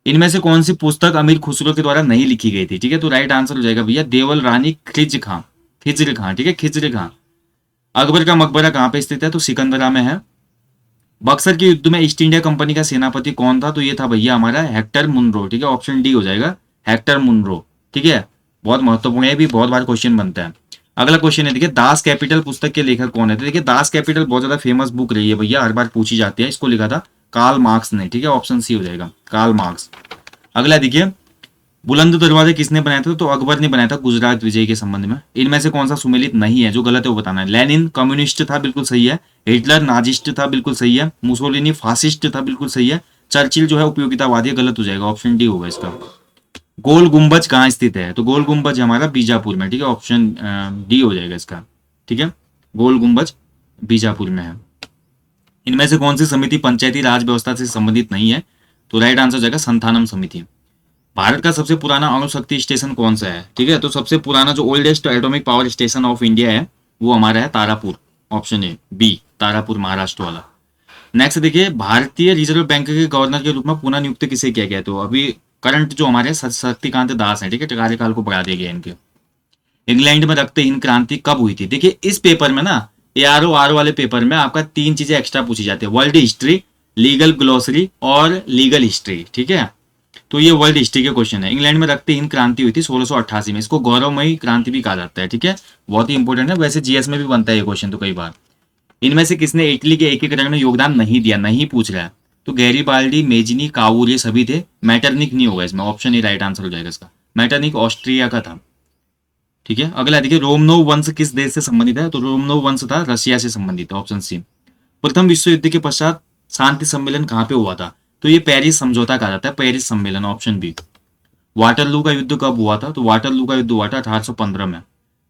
S1: इनमें से कौन सी पुस्तक अमीर खुसरो के द्वारा नहीं लिखी गई थी? ठीक है, तो राइट आंसर हो जाएगा भैया देवल रानी खिज्र खां, ठीक है, खिज्र खां। अकबर का मकबरा कहाँ पे स्थित है? तो सिकंदरा में है। बक्सर के युद्ध में ईस्ट इंडिया कंपनी का सेनापति कौन था? तो ये था भैया हमारा हेक्टर मुनरो, ठीक है, ऑप्शन डी हो जाएगा, हेक्टर मुनरो, ठीक है, बहुत महत्वपूर्ण है, भी बहुत बार क्वेश्चन बनता है। अगला क्वेश्चन है, देखिए दास कैपिटल पुस्तक के लेखक कौन है? तो देखिए दास कैपिटल बहुत ज्यादा फेमस बुक रही है भैया, हर बार पूछी जाती है, इसको लिखा था कार्ल मार्क्स ने, ठीक है, ऑप्शन सी हो जाएगा कार्ल मार्क्स। अगला देखिए, बुलंद दरवाजे किसने बनाया था? तो अकबर ने बनाया था गुजरात विजय के संबंध में। इनमें से कौन सा सुमेलित नहीं है? जो गलत है वो बताना है। लेनिन कम्युनिस्ट था, बिल्कुल सही है। हिटलर नाजिस्ट था, बिल्कुल सही है। मुसोलिनी फासिस्ट था, बिल्कुल सही है। चर्चिल जो है उपयोगितावादी, गलत हो जाएगा, ऑप्शन डी होगा इसका। गोल गुंबज कहाँ स्थित है? तो गोल गुंबज हमारा बीजापुर में, ठीक है, ऑप्शन डी हो जाएगा इसका, ठीक है। गोल गुंबज बीजापुर में है। इनमें से कौन सी समिति पंचायती राज व्यवस्था से संबंधित नहीं है? तो राइट आंसर हो जाएगा संथानम समिति। भारत का सबसे पुराना अणु शक्ति स्टेशन कौन सा है? ठीक है, तो सबसे पुराना जो oldest atomic power station of India है वो हमारा है Tarapur, option A B, Tarapur Maharashtra वाला। नेक्स्ट देखिए, भारतीय रिजर्व बैंक के गवर्नर के रूप में पुनः नियुक्त किसे किया गया? तो अभी करंट जो हमारे शक्तिकांत दास हैं, ठीक है, कार्यकाल को बढ़ा दिया गया इनके। इंग्लैंड में रक्तहीन क्रांति कब हुई थी? देखिए इस पेपर में ना, ARO आर वाले पेपर में आपका 3 चीजें एक्स्ट्रा पूछी जाती है, वर्ल्ड हिस्ट्री, लीगल ग्लोसरी और लीगल हिस्ट्री, ठीक है। तो ये वर्ल्ड हिस्ट्री के क्वेश्चन है। इंग्लैंड में रक्तहीन क्रांति हुई थी 1688 में, इसको गौरवमयी क्रांति भी कहा जाता है, ठीक है, बहुत ही इंपॉर्टेंट है। वैसे जीएस में भी बनता है ये क्वेश्चन तो कई बार। इनमें से किसने इटली के एकीकरण में योगदान नहीं दिया? नहीं पूछ रहा है, तो गैरीबाल्डी, मेजनी, कावूर ये सभी थे। मैटरनिक नहीं होगा इसमें, ऑप्शन ए राइट आंसर हो जाएगा इसका। मैटरनिक ऑस्ट्रिया का था, ठीक है। अगला देखिए, रोमनोव वंश किस देश से संबंधित है? तो रोमनोव वंश था रशिया से संबंधित है, ऑप्शन सी। प्रथम विश्व युद्ध के पश्चात शांति सम्मेलन कहाँ पे हुआ था? तो ये पेरिस समझौता कहा जाता है, पेरिस सम्मेलन, ऑप्शन बी। वाटरलू का युद्ध कब हुआ था? तो वाटरलू का युद्ध हुआ था 1815 में।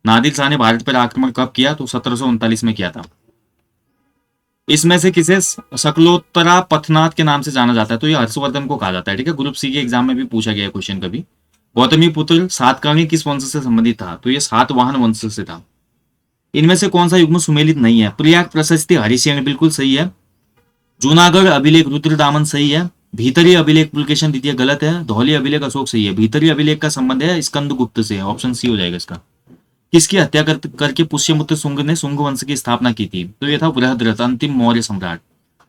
S1: नादिर शाह ने भारत पर आक्रमण कब किया? तो 1739 में किया था। इसमें से किसे शकलोत्तरा पथनाथ के नाम से जाना जाता है? तो ये हर्षवर्धन को कहा जाता है, ठीक है, ग्रुप सी के एग्जाम में भी पूछा गया क्वेश्चन कभी। गौतमी पुत्र सातकर्णी किस वंश से संबंधित था? तो ये सातवाहन वंश से था। इनमें से कौन सा युग्म सुमेलित नहीं है? प्रयाग प्रशस्ति हरिसेन बिल्कुल सही है। जूनागढ़ अभिलेख रुद्रदामन सही है। भीतरी अभिलेख पुलकेशन द्वितीय गलत है। धौली अभिलेख अशोक सही है। भीतरी अभिलेख का संबंध है स्कंदगुप्त से, ऑप्शन सी हो जाएगा इसका। किसकी हत्या करके पुष्यमुत्र शुंग ने शुंग वंश की स्थापना की थी? तो यह था बृहद्रथ, अंतिम मौर्य सम्राट।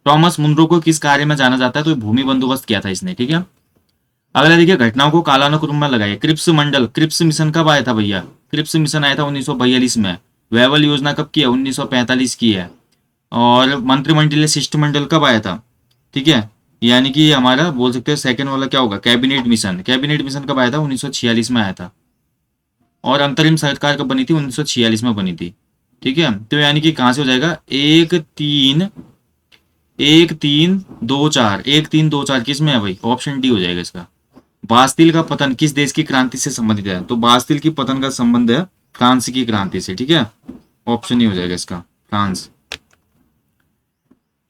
S1: थॉमस मुनरो को किस कार्य में जाना जाता है? तो भूमि बंदोबस्त किया था इसने, ठीक है। अगला देखिए, घटनाओं को कालानुक्रम में लगाइए। क्रिप्स मंडल, क्रिप्स मिशन कब आया था भैया? क्रिप्स मिशन आया था 1942 में। वेवल योजना कब की है? 1945 की है। और मंत्रिमंडलीय शिष्टमंडल कब आया था? ठीक है, यानी कि हमारा बोल सकते हैं सेकंड वाला क्या होगा, कैबिनेट मिशन। कैबिनेट मिशन कब आया था? 1946 में आया था। और अंतरिम सरकार कब बनी थी? 1946 में बनी थी, ठीक है। तो यानी कि कहां से हो जाएगा, 1 3 2 4 किस में है भाई? ऑप्शन डी हो जाएगा इसका। बास्तिल का पतन किस देश की क्रांति से संबंधित है? तो बास्तिल की पतन का संबंध है फ्रांस की क्रांति से, ठीक है, ऑप्शन ही हो जाएगा इसका, फ्रांस।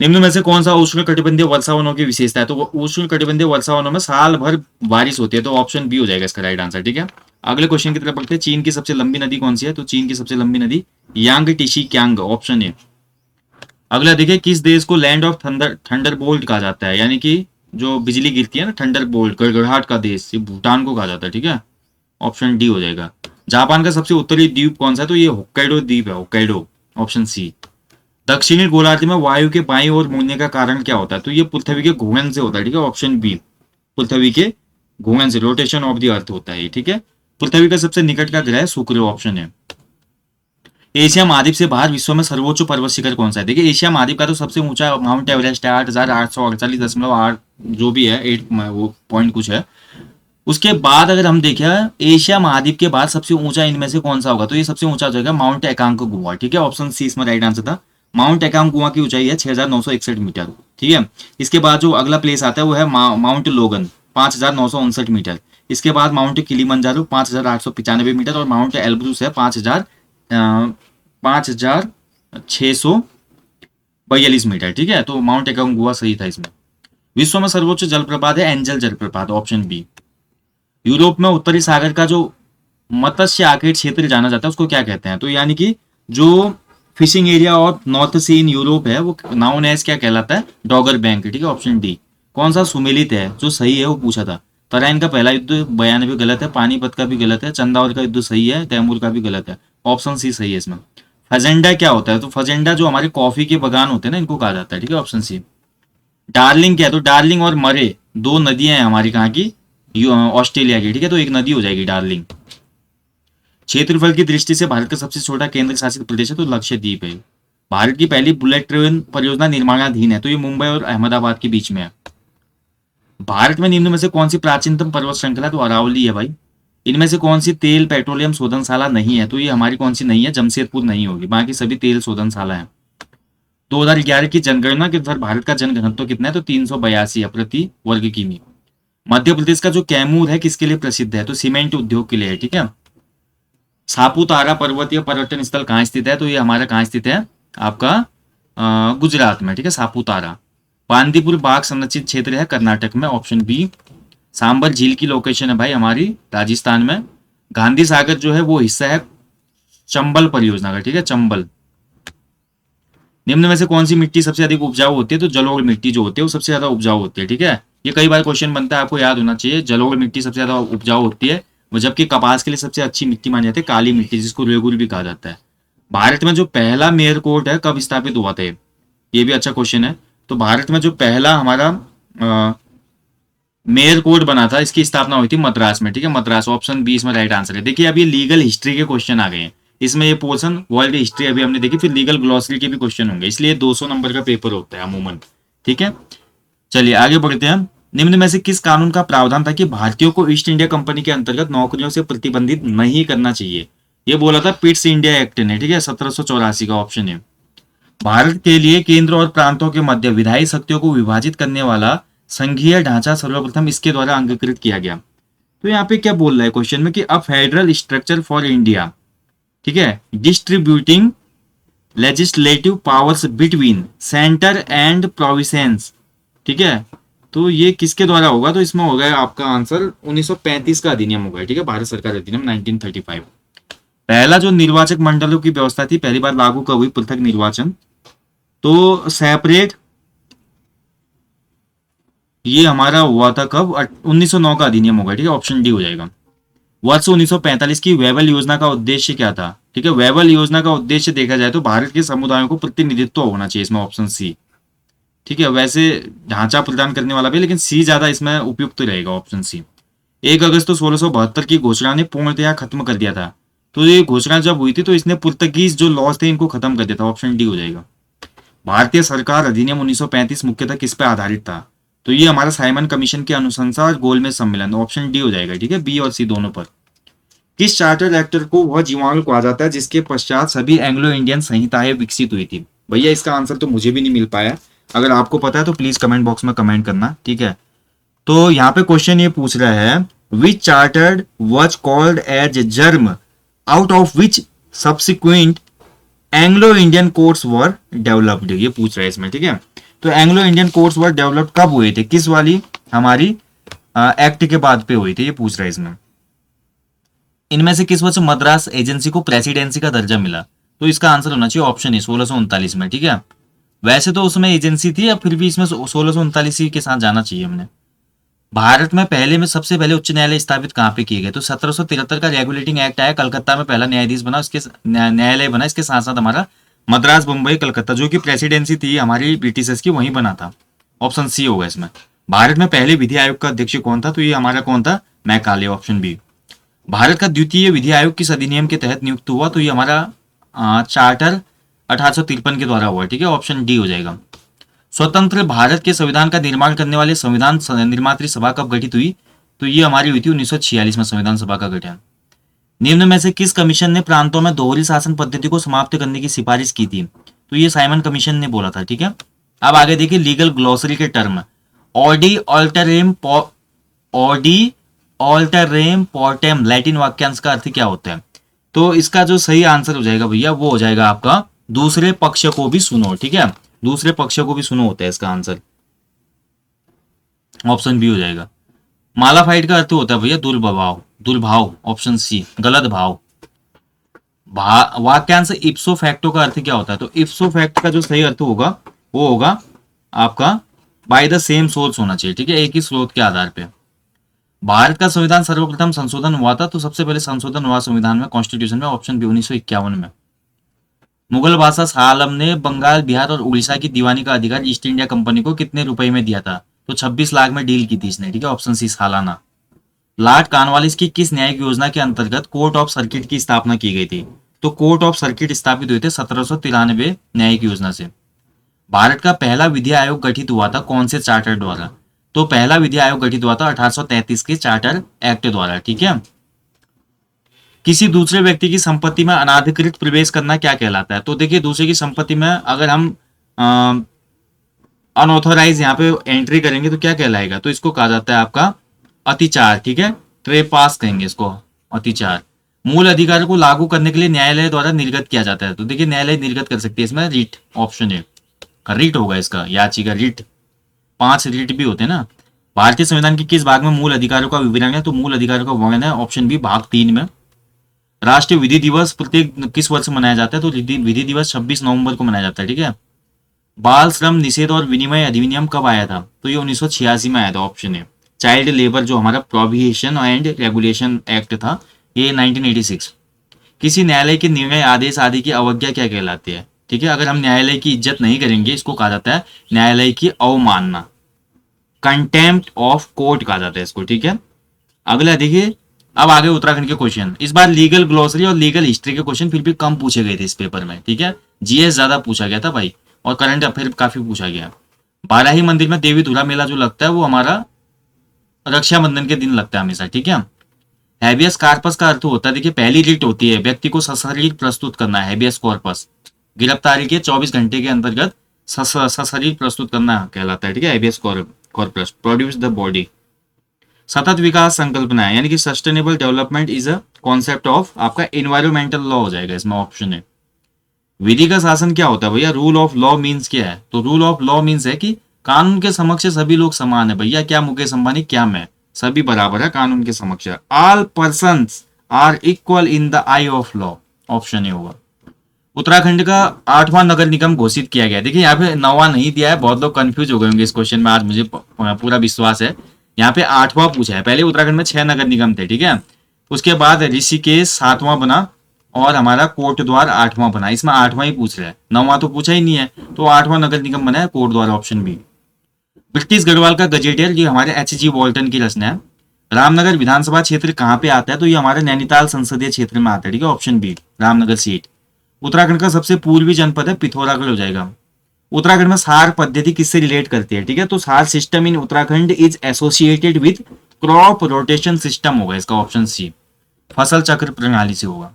S1: निम्न में से कौन सा उष्ण कटिबंधीय वर्षावनों की विशेषता है? तो उष्ण कटिबंधीय वर्षावनों में साल भर बारिश होती है, तो ऑप्शन बी हो जाएगा इसका राइट आंसर, ठीक है। अगले क्वेश्चन की तरफ बढ़ते हैं। चीन की सबसे लंबी नदी कौन सी है? तो चीन की सबसे लंबी नदी यांग टिशी क्यांग, ऑप्शन ए। अगला देखिए, किस देश को लैंड ऑफ थंडर बोल्ट कहा जाता है? यानी कि जो बिजली गिरती है ना, थंडर बोल्ट, गड़गड़ाहट का देश, ये भूटान को कहा जाता है, ठीक है, ऑप्शन डी हो जाएगा। जापान का सबसे उत्तरी द्वीप कौन सा है? तो ये होक्काइडो द्वीप है, होक्काइडो, ऑप्शन सी। दक्षिणी गोलार्ध में वायु के बाईं ओर मुड़ने का कारण क्या होता है? तो ये पृथ्वी के घूर्णन से होता है, ठीक है, ऑप्शन बी, पृथ्वी के घूर्णन से, रोटेशन ऑफ द अर्थ होता है, ठीक है। पृथ्वी का सबसे निकट का ग्रह शुक्र, ऑप्शन है। एशिया महाद्वीप से बाहर विश्व में सर्वोच्च पर्वत शिखर कौन सा है? देखिए एशिया महाद्वीप का तो सबसे ऊंचा माउंट एवरेस्ट है, 8,848.8 जो भी है, 8 वो पॉइंट कुछ है। उसके बाद अगर हम देखें एशिया महाद्वीप के बाद सबसे ऊंचा इनमें से कौन सा होगा? तो ये सबसे ऊंचा हो जाएगा माउंट एकांकगुआ, ठीक है, ऑप्शन सी इसमें राइट आंसर था। माउंट एकांकगुआ की ऊंचाई है 6,961 मीटर, ठीक है। इसके बाद जो अगला प्लेस आता है वो है माउंट लोगन, 5,959 मीटर। इसके बाद माउंट किलीमंजारो 5,895 मीटर, और माउंट एल्ब्रूस है 5,642 मीटर, ठीक है। तो माउंट एकांकगुआ सही था इसमें। विश्व में सर्वोच्च जलप्रपात है एंजल जलप्रपात, ऑप्शन बी। यूरोप में उत्तरी सागर का जो मत्स्य आखेट क्षेत्र जाना जाता है उसको क्या कहते हैं? तो यानी कि जो fishing area of North Sea in Europe है वो नाउन एज क्या कहलाता है? डॉगर बैंक, ठीक है, ऑप्शन डी। कौन सा सुमेलित है? जो सही है वो पूछा था। तराइन का पहला युद्ध 92 गलत है। पानीपत का भी गलत है। चंदावत का युद्ध सही है। तैमूर का भी गलत है, ऑप्शन सी सही है इसमें। फजेंडा क्या होता है? तो फजेंडा जो हमारे कॉफी के बगान होते हैं ना, इनको कहा जाता है, ठीक है, ऑप्शन सी। डार्लिंग क्या है? तो डार्लिंग और मरे दो नदियां हैं हमारी, कहाँ की? ऑस्ट्रेलिया की, ठीक है, तो एक नदी हो जाएगी डार्लिंग। क्षेत्रफल की दृष्टि से भारत का सबसे छोटा केंद्र शासित प्रदेश है तो लक्षद्वीप है। भारत की पहली बुलेट ट्रेन परियोजना निर्माणाधीन है, तो ये मुंबई और अहमदाबाद के बीच में है। भारत में निम्न में से कौन सी प्राचीनतम पर्वत श्रृंखला है? तो अरावली है भाई। इनमें से कौन सी तेल पेट्रोलियम शोधनशाला नहीं है? तो ये हमारी कौन सी नहीं है? जमशेदपुर नहीं होगी, बाकी सभी तेल शोधनशाला है। 2011 की जनगणना के अनुसार भारत का जनघनत्व कितना है? तो 382 है प्रति वर्ग किमी। मध्य प्रदेश का जो कैमूर है किसके लिए प्रसिद्ध है? तो सीमेंट उद्योग के लिए है, ठीक है। सापुतारा पर्वतीय पर्यटन स्थल कहाँ स्थित है? तो ये हमारा कहाँ स्थित है? आपका गुजरात में, ठीक है, सापुतारा। बांदीपुर बाघ संरक्षित क्षेत्र है कर्नाटक में, ऑप्शन बी। सांबर झील की लोकेशन है भाई हमारी राजस्थान में। गांधी सागर जो है वो हिस्सा है चंबल परियोजना का, ठीक है, चंबल। निम्न में से कौन सी मिट्टी सबसे अधिक उपजाऊ होती है? तो जलोढ़ मिट्टी जो होती है वो सबसे ज्यादा उपजाऊ होती है, ठीक है। ये कई बार क्वेश्चन बनता है, आपको याद होना चाहिए। जलोढ़ मिट्टी सबसे ज्यादा उपजाऊ होती है, वो जबकि कपास के लिए सबसे अच्छी मिट्टी मानी जाती है काली मिट्टी, जिसको रेगुर भी कहा जाता है। भारत में जो पहला मेयर कोर्ट है कब स्थापित हुआ था? ये भी अच्छा क्वेश्चन है। तो भारत में जो पहला हमारा मेयर कोड बना था, इसकी स्थापना हुई थी मद्रास में, ठीक है, मद्रास। ऑप्शन बी इसमें राइट आंसर है। देखिए अब ये लीगल हिस्ट्री के क्वेश्चन आ गए हैं इसमें। ये पोर्शन वर्ल्ड हिस्ट्री अभी हमने देखी, फिर लीगल ग्लॉसरी के भी क्वेश्चन होंगे, इसलिए 200 नंबर का पेपर होता है अमूमन, ठीक है। चलिए आगे बढ़ते हैं। निम्न में से किस कानून का प्रावधान था कि भारतीयों को ईस्ट इंडिया कंपनी के अंतर्गत नौकरियों से प्रतिबंधित नहीं करना चाहिए? ये बोला था पिट्स इंडिया एक्ट ने, ठीक है, 1784 का, ऑप्शन है। भारत के लिए केंद्र और प्रांतों के मध्य विधायी शक्तियों को विभाजित करने वाला संघीय ढांचा सर्वप्रथम इसके द्वारा अंगीकृत किया गया। तो यहाँ पे क्या बोल रहा है क्वेश्चन में कि a federal structure for India, ठीक है, distributing legislative powers between centre and provinces, ठीक है। तो ये किसके द्वारा होगा? तो इसमें होगा आपका आंसर 1935 का अधिनियम होगा, ठीक है, भारत सरकार अधिनियम 1935। पहला जो निर्वाचक मंडलों की व्यवस्था थी पहली बार लागू कब हुई? पृथक निर्वाचन। तो सेपरेट ये हमारा हुआ था कब? 1909 का अधिनियम होगा, ठीक है, ऑप्शन डी हो जाएगा। वर्ष 1945 की वेबल योजना का उद्देश्य क्या था? ठीक है, वेबल योजना का उद्देश्य देखा जाए तो भारत के समुदायों को प्रतिनिधित्व होना चाहिए, इसमें ऑप्शन सी, ठीक है। वैसे ढांचा प्रदान करने वाला भी, लेकिन सी ज्यादा इसमें उपयुक्त रहेगा, ऑप्शन सी। 1 अगस्त 1672 की घोषणा ने पूर्णतया खत्म कर दिया था। तो ये घोषणा जब हुई थी तो इसने पुर्तगीज जो लॉज थे इनको खत्म कर दिया था, ऑप्शन डी हो जाएगा। भारतीय सरकार अधिनियम 1935 मुख्यतः किस पे आधारित था? तो ये हमारा साइमन कमीशन की अनुशंसा और गोलमेज सम्मेलन, ऑप्शन डी हो जाएगा, ठीक है, बी और सी दोनों पर। किस चार्टर एक्टर को वह जीवाणु कहा जाता है जिसके पश्चात सभी एंग्लो इंडियन संहिताएं विकसित हुई थी? भैया इसका आंसर तो मुझे भी नहीं मिल पाया, अगर आपको पता है तो प्लीज कमेंट बॉक्स में कमेंट करना, ठीक है। तो यहाँ पे क्वेश्चन ये पूछ रहा है which chartered was called as germ out of which subsequent Anglo Indian courts were developed, ये पूछ रहा है इसमें, ठीक है। तो Anglo Indian courts were developed कब हुए थे? किस वाली हमारी एक्ट के बाद पे हुई थी, ये पूछ रहा है इसमें। इनमें से किस वर्ष मद्रास एजेंसी को प्रेसिडेंसी का दर्जा मिला? तो इसका आंसर होना चाहिए ऑप्शन ए 1639 में, ठीक है। वैसे तो उसमें एजेंसी थी, अब फिर भी इसमें 1639 के साथ जाना चाहिए हमने। भारत में सबसे पहले उच्च न्यायालय स्थापित कहाँ पे किए गए? तो 1773 का रेगुलेटिंग एक्ट आया, कलकत्ता में पहला न्यायाधीश बना, उसके न्यायालय बना। इसके साथ साथ हमारा मद्रास, मुंबई, कलकत्ता जो कि प्रेसिडेंसी थी हमारी ब्रिटिशर्स की, वहीं बना था, ऑप्शन सी होगा इसमें। भारत में पहले विधि आयोग का अध्यक्ष कौन था? तो ये हमारा कौन था? Macaulay, option B. भारत का द्वितीय विधि आयोग किस अधिनियम के तहत नियुक्त हुआ? तो ये हमारा चार्टर 1853 के द्वारा हुआ, ठीक है, ऑप्शन डी हो जाएगा। स्वतंत्र भारत के संविधान का निर्माण करने वाले संविधान निर्मात्री सभा कब गठित हुई? तो ये हमारी हुई थी 1946 में संविधान सभा का गठन। निम्न में से किस कमीशन ने प्रांतों में दोहरी शासन पद्धति को समाप्त करने की सिफारिश की थी? तो ये साइमन कमीशन ने बोला था, ठीक है। अब आगे देखिए लीगल ग्लोसरी के टर्म। ऑडी ऑल्टरेम पोर्टेम लैटिन वाक्यांश का अर्थ क्या होता है? तो इसका जो सही आंसर हो जाएगा भैया वो हो जाएगा आपका दूसरे पक्ष को भी सुनो, ठीक है, दूसरे पक्ष को भी सुनो होता है इसका आंसर, ऑप्शन बी हो जाएगा। मालाफाइड का अर्थ होता है भैया दुर्भाव, ऑप्शन सी, गलत भाव। वाक्यांश इप्सो फैक्टो का अर्थ क्या होता है? तो इप्सो फैक्ट का जो सही अर्थ होगा वो होगा आपका बाय द सेम सोर्स होना चाहिए, ठीक है, एक ही स्रोत के आधार पे। भारत का संविधान सर्वप्रथम संशोधन हुआ था, तो सबसे पहले संशोधन हुआ संविधान में, कॉन्स्टिट्यूशन में, ऑप्शन बी 1951 में। मुगल बादशाह शाह आलम ने बंगाल, बिहार और उड़ीसा की दीवानी का अधिकार ईस्ट इंडिया कंपनी को कितने रुपए में दिया था? तो 26 लाख में डील की थी इसने, ठीक है, ऑप्शन सी सालाना। लॉर्ड कॉर्नवालिस की किस न्यायिक योजना के अंतर्गत कोर्ट ऑफ सर्किट की स्थापना की गई थी? तो कोर्ट ऑफ सर्किट स्थापित हुए थे 1793 न्यायिक योजना से। भारत का पहला विधि आयोग गठित हुआ था कौन से चार्टर द्वारा? तो पहला विधि आयोग गठित हुआ था 1833 के चार्टर एक्ट द्वारा। ठीक है। किसी दूसरे व्यक्ति की संपत्ति में अनाधिकृत प्रवेश करना क्या कहलाता है? तो देखिए, दूसरे की संपत्ति में अगर हम अनऑथोराइज यहाँ पे एंट्री करेंगे तो क्या कहलाएगा? तो इसको कहा जाता है आपका अतिचार। ठीक है, ट्रे पास कहेंगे इसको, अतिचार। मूल अधिकार को लागू करने के लिए न्यायालय द्वारा निर्गत किया जाता है। तो देखिए, न्यायालय निर्गत कर सकती है इसमें रिट, ऑप्शन है रिट होगा इसका, याचिका रिट। 5 रिट भी होते हैं ना। भारतीय संविधान के किस भाग में मूल अधिकारों का विवरण है? तो मूल अधिकारों का वर्णन है ऑप्शन बी, भाग 3 में। राष्ट्रीय विधि दिवस प्रत्येक किस वर्ष मनाया जाता है? तो विधि दिवस 26 नवंबर को मनाया जाता है। ठीक है। बाल श्रम निषेध और विनिमय अधिनियम कब आया था? तो ये 1986 में आया था, ऑप्शन है। चाइल्ड लेबर जो हमारा प्रोहिबिशन एंड रेगुलेशन एक्ट था, ये 1986। किसी न्यायालय के निर्णय, आदेश आदि की अवज्ञा क्या कहलाती है? ठीक है, अगर हम न्यायालय की इज्जत नहीं करेंगे, इसको कहा जाता है न्यायालय की अवमानना, कंटेम्प्ट ऑफ कोर्ट कहा जाता है इसको। ठीक है। अगला देखिए, अब आगे उत्तराखंड के क्वेश्चन। इस बार लीगल ग्लोसरी और लीगल हिस्ट्री के क्वेश्चन फिर भी कम पूछे गए थे इस पेपर में। ठीक है, जीएस ज्यादा पूछा गया था भाई, और करंट अफेयर काफी पूछा गया। बाराही मंदिर में देवी धुरा मेला जो लगता है वो हमारा रक्षाबंधन के दिन लगता है हमेशा। ठीक है। हैबियस कॉर्पस का अर्थ होता है, देखिए, पहली रिट होती है व्यक्ति को सशरीर प्रस्तुत करना है, हैबियस कॉर्पस। गिरफ्तारी के 24 घंटे के अंतर्गत सशरीर प्रस्तुत करना कहलाता है। ठीक है, habeas corpus, produce the body. सतत विकास संकल्पना है, यानी कि sustainable development is a concept of आपका एनवायरमेंटल लॉ हो जाएगा इसमें, ऑप्शन है। विधि का शासन क्या होता है भैया? रूल ऑफ लॉ मीन्स क्या है? तो रूल ऑफ लॉ मीन्स है कि कानून के समक्ष सभी लोग समान है भैया। क्या मुकेश अंबानी, क्या मैं, सभी बराबर है कानून के समक्ष। All persons are equal in the eye of law, option A होगा। उत्तराखंड का 8वां नगर निगम घोषित किया गया। देखिए, यहाँ पे 9वां नहीं दिया है, बहुत लोग कंफ्यूज हो गए होंगे इस क्वेश्चन में, आज मुझे पूरा विश्वास है। यहाँ पे 8वां पूछा है। पहले उत्तराखंड में 6 नगर निगम थे। ठीक है। उसके बाद ऋषिकेश 7वां बना, और हमारा कोटद्वार 8वां बना। इसमें 8वां ही पूछ रहा है, 9वां तो पूछा ही नहीं है। तो 8वां नगर निगम बना है Kotdwar, option B. British Garhwal का गजेटियर, ये हमारे एच.जी. वॉल्टन की रचना है। रामनगर विधानसभा क्षेत्र कहाँ पे आता है? तो ये हमारे नैनीताल संसदीय क्षेत्र में आता है। ठीक है, option B, Ramnagar seat. Uttarakhand का सबसे पूर्वी जनपद है पिथौरागढ़ हो जाएगा। उत्तराखंड में सार पद्धति किससे रिलेट करती है? ठीक है, तो सार system in Uttarakhand is associated with crop rotation system होगा इसका, ऑप्शन सी, फसल चक्र प्रणाली से होगा।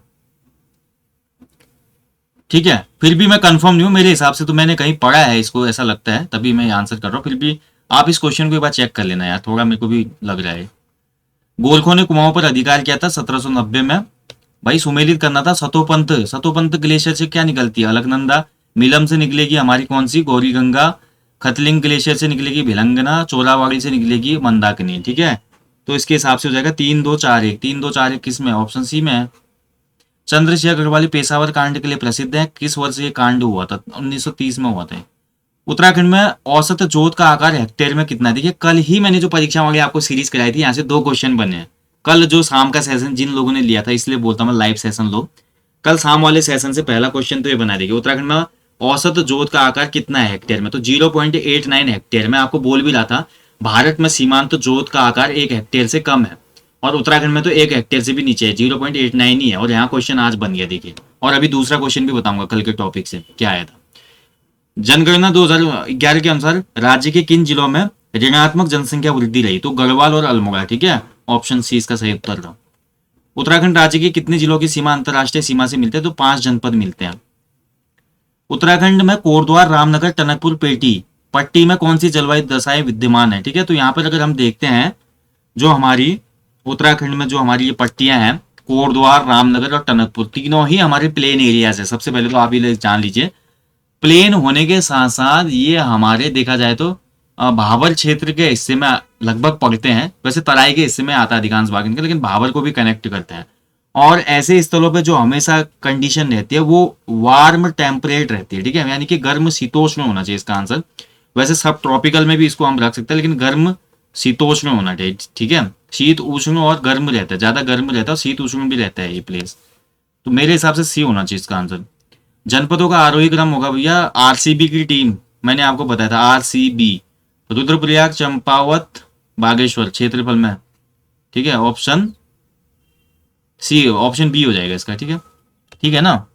S1: ठीक है, फिर भी मैं कंफर्म नहीं हूं, मेरे हिसाब से तो मैंने कहीं पढ़ा है इसको, ऐसा लगता है, तभी मैं आंसर कर रहा हूं। फिर भी आप इस क्वेश्चन को एक बार चेक कर लेना यार, थोड़ा मेरे को भी लग रहा है। गोरखों ने कुमाऊं पर अधिकार किया था 1790 में। भाई सुमेलित करना था सतोपंथ। सतोपंथ ग्लेशियर से क्या निकलती है? अलकनंदा। मिलम से निकलेगी हमारी कौन सी? गौरी गंगा। खतलिंग ग्लेशियर से निकलेगी भिलंगना। चोरावाड़ी से निकलेगी मंदाकिनी। ठीक है, तो इसके हिसाब से हो जाएगा 3-2-4-1। 3-2-4-1 किस में? ऑप्शन सी में है। चंद्रशेखर गढ़वाली पेशावर कांड के लिए प्रसिद्ध है। किस वर्ष ये कांड हुआ था? 1930 में हुआ था। उत्तराखंड में औसत जोत का आकार हेक्टेयर में कितना है? देखिए, कल ही मैंने जो परीक्षा वाली आपको सीरीज कराई थी, यहाँ से 2 क्वेश्चन बने हैं। कल जो शाम का सेशन जिन लोगों ने लिया था, इसलिए बोलता मैं लाइव सेशन लो, कल शाम वाले सेशन से पहला क्वेश्चन तो ये बना देगी, उत्तराखंड में औसत जोत का आकार कितना है हेक्टेयर में? तो 0.89 हेक्टेयर। मैं आपको बोल भी रहा था, भारत में सीमांत जोत का आकार 1 हेक्टेयर से कम है, और उत्तराखंड में तो 1 हेक्टेयर से भी नीचे है, 0.89 ही है। और यहाँ क्वेश्चन आज बन गया, देखिए। और अभी दूसरा क्वेश्चन भी बताऊंगा कल के टॉपिक से क्या आया था। जनगणना 2011 के अनुसार राज्य के किन जिलों में ऋणात्मक जनसंख्या वृद्धि रही? तो गढ़वाल और अल्मोड़ा। ठीक है, ऑप्शन सी इसका सही उत्तर था। उत्तराखंड राज्य के कितने जिलों की सीमा अंतरराष्ट्रीय सीमा से मिलते हैं? तो 5 जनपद मिलते हैं। उत्तराखंड में कोटद्वार, रामनगर, टनकपुर, पेटी पट्टी में कौन सी जलवायु दशाएं विद्यमान है? ठीक है, तो यहाँ पर अगर हम देखते हैं, जो हमारी उत्तराखंड में जो हमारी ये पट्टियां हैं, कोटद्वार, रामनगर और टनकपुर, तीनों ही हमारे प्लेन एरियाज है। सबसे पहले तो आप ये जान लीजिए, प्लेन होने के साथ साथ ये हमारे देखा जाए तो भावर क्षेत्र के हिस्से में लगभग पड़ते हैं। वैसे तराई के हिस्से में आता है अधिकांश भाग इनका, लेकिन भावर को भी कनेक्ट करते हैं। और ऐसे स्थलों पे जो हमेशा कंडीशन रहती है वो वार्म टेम्परेट रहती है। ठीक है, यानी कि गर्म शीतोष्ण होना चाहिए इसका आंसर। वैसे सब ट्रॉपिकल में भी इसको हम रख सकते हैं, लेकिन गर्म शीतोष्ण होना चाहिए। ठीक है, शीत उष्ण और गर्म रहता है, ज्यादा गर्म रहता है और शीत उष्ण भी रहता है ये प्लेस। तो मेरे हिसाब से सी होना चाहिए इसका आंसर। जनपदों का आरोही क्रम होगा भैया, आरसीबी की टीम, मैंने आपको बताया था आरसीबी, रुद्रप्रयाग, चंपावत, बागेश्वर क्षेत्रफल में। ठीक है, ऑप्शन सी, ऑप्शन बी हो जाएगा इसका। ठीक है, ठीक है ना।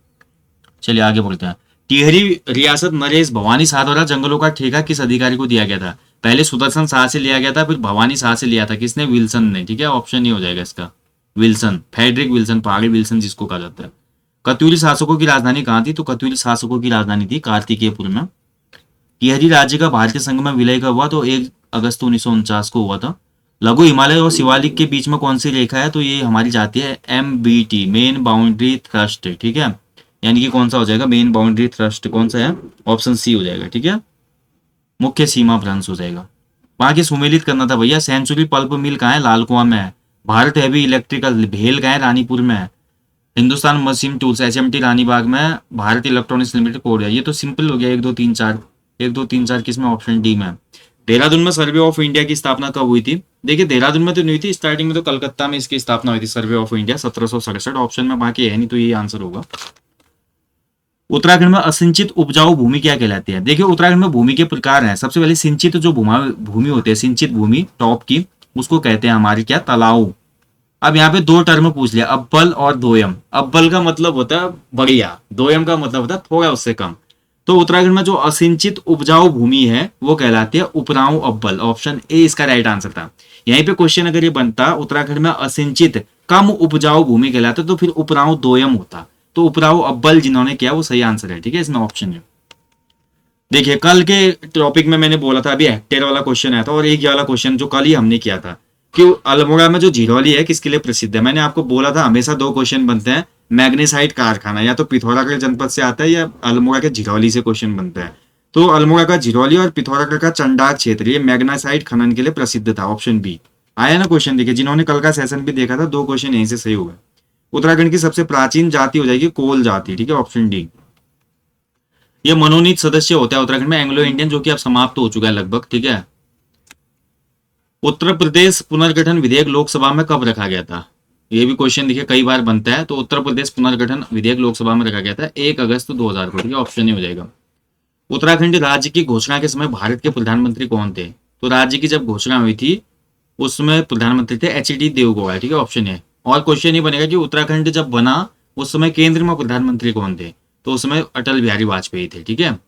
S1: चलिए आगे बढ़ते हैं। टिहरी रियासत नरेश भवानी शाह द्वारा जंगलों का ठेका किस अधिकारी को दिया गया था? पहले सुदर्शन शाह से लिया गया था, फिर भवानी शाह से लिया था, किसने? विल्सन ने। ठीक है, ऑप्शन ही हो जाएगा इसका विल्सन, फेडरिक विल्सन, पहाड़ी विल्सन जिसको कहा जाता है। कत्यूरी शासकों की राजधानी कहाँ थी? तो कत्यूरी शासकों की राजधानी थी कार्तिकेयपुर में। टिहरी राज्य का भारतीय संघ में विलय कब हुआ? तो 1 अगस्त 1949 को हुआ था। लघु हिमालय और शिवालिक के बीच में कौन सी रेखा है? तो ये हमारी जाती है MBT, मेन बाउंड्री थ्रस्ट। ठीक है, यानी कि कौन सा हो जाएगा? मेन बाउंड्री थ्रस्ट कौन सा है? ऑप्शन सी हो जाएगा। ठीक है, मुख्य सीमा भ्रंश हो जाएगा। बाकी सुमेलित करना था भैया। सेंचुरी पल्प मिल कहाँ है? लाल कुआं में है। भारत हैवी इलेक्ट्रिकल भेल कहाँ है? रानीपुर में है। Hindustan machine tools HMT Ranibagh में। भारत इलेक्ट्रॉनिक्स लिमिटेड कोरिया। ये तो सिंपल हो गया, 1 2 3 4। 1 2 3 4 किसमें? ऑप्शन डी में। देहरादून में सर्वे ऑफ इंडिया की स्थापना कब हुई थी? देखिए देहरादून में तो नहीं हुई थी, स्टार्टिंग में तो कलकत्ता में इसकी स्थापना हुई थी, सर्वे ऑफ इंडिया 1767। ऑप्शन में बाकी है नहीं, तो ये आंसर होगा। उत्तराखंड में असिंचित उपजाऊ भूमि क्या कहलाती है? देखिए उत्तराखंड में भूमि के प्रकार हैं। सबसे पहले सिंचित जो भूमि होती है, सिंचित भूमि टॉप की, उसको कहते हैं हमारी क्या? तालाब। अब यहाँ पे 2 टर्म पूछ लिया, अव्वल और दोयम। अव्वल का मतलब होता है बढ़िया, दोयम का मतलब होता है थोड़ा उससे कम। तो उत्तराखंड में जो असिंचित उपजाऊ भूमि है वो कहलाती है उपराऊ अव्वल। ऑप्शन ए इसका राइट आंसर था। यहीं पे क्वेश्चन अगर ये बनता उत्तराखंड में असिंचित कम उपजाऊ भूमि कहलाता तो फिर उपराऊ दोयम होता, तो उपराऊ अव्वल जिन्होंने किया वो सही आंसर है। ठीक है, इसमें ऑप्शन है। देखिए कल के टॉपिक में मैंने बोला था, अभी हेक्टेयर वाला क्वेश्चन आया था, और एक ये वाला क्वेश्चन जो कल ही हमने किया था कि अल्मोड़ा में जो झिरोली है किसके लिए प्रसिद्ध है। मैंने आपको बोला था हमेशा 2 क्वेश्चन बनते हैं, मैग्नेसाइट कारखाना या तो पिथौरागढ़ जनपद से आता है या अल्मोड़ा के झिरोली से क्वेश्चन बनता है। तो अल्मोड़ा का झिरोली और पिथौरागढ़ का चंडार क्षेत्र ये मैग्नेसाइट खनन के लिए प्रसिद्ध था। ऑप्शन बी आया ना क्वेश्चन। देखिए जिन्होंने कल का सेशन भी देखा था, 2 क्वेश्चन यहीं से सही हो गए। उत्तराखंड की सबसे प्राचीन जाति हो जाएगी कोल जाति। ठीक है, ऑप्शन डी। ये मनोनीत सदस्य होता है उत्तराखंड में एंग्लो इंडियन, जो कि अब समाप्त हो चुका है लगभग। ठीक है, उत्तर प्रदेश पुनर्गठन विधेयक लोकसभा में कब रखा गया था? ये भी क्वेश्चन देखिए कई बार बनता है। तो उत्तर प्रदेश पुनर्गठन विधेयक लोकसभा में रखा गया था 1 अगस्त 2000 को। ठीक है, ऑप्शन ही हो जाएगा। उत्तराखंड राज्य की घोषणा के समय भारत के प्रधानमंत्री कौन थे? तो राज्य की जब घोषणा हुई थी उसमें प्रधानमंत्री थे HD देवगौड़ा। ठीक है, ऑप्शन है। और क्वेश्चन ये बनेगा कि उत्तराखंड जब बना उस समय केंद्र में प्रधानमंत्री कौन थे? तो उसमें अटल बिहारी वाजपेयी थे। ठीक है,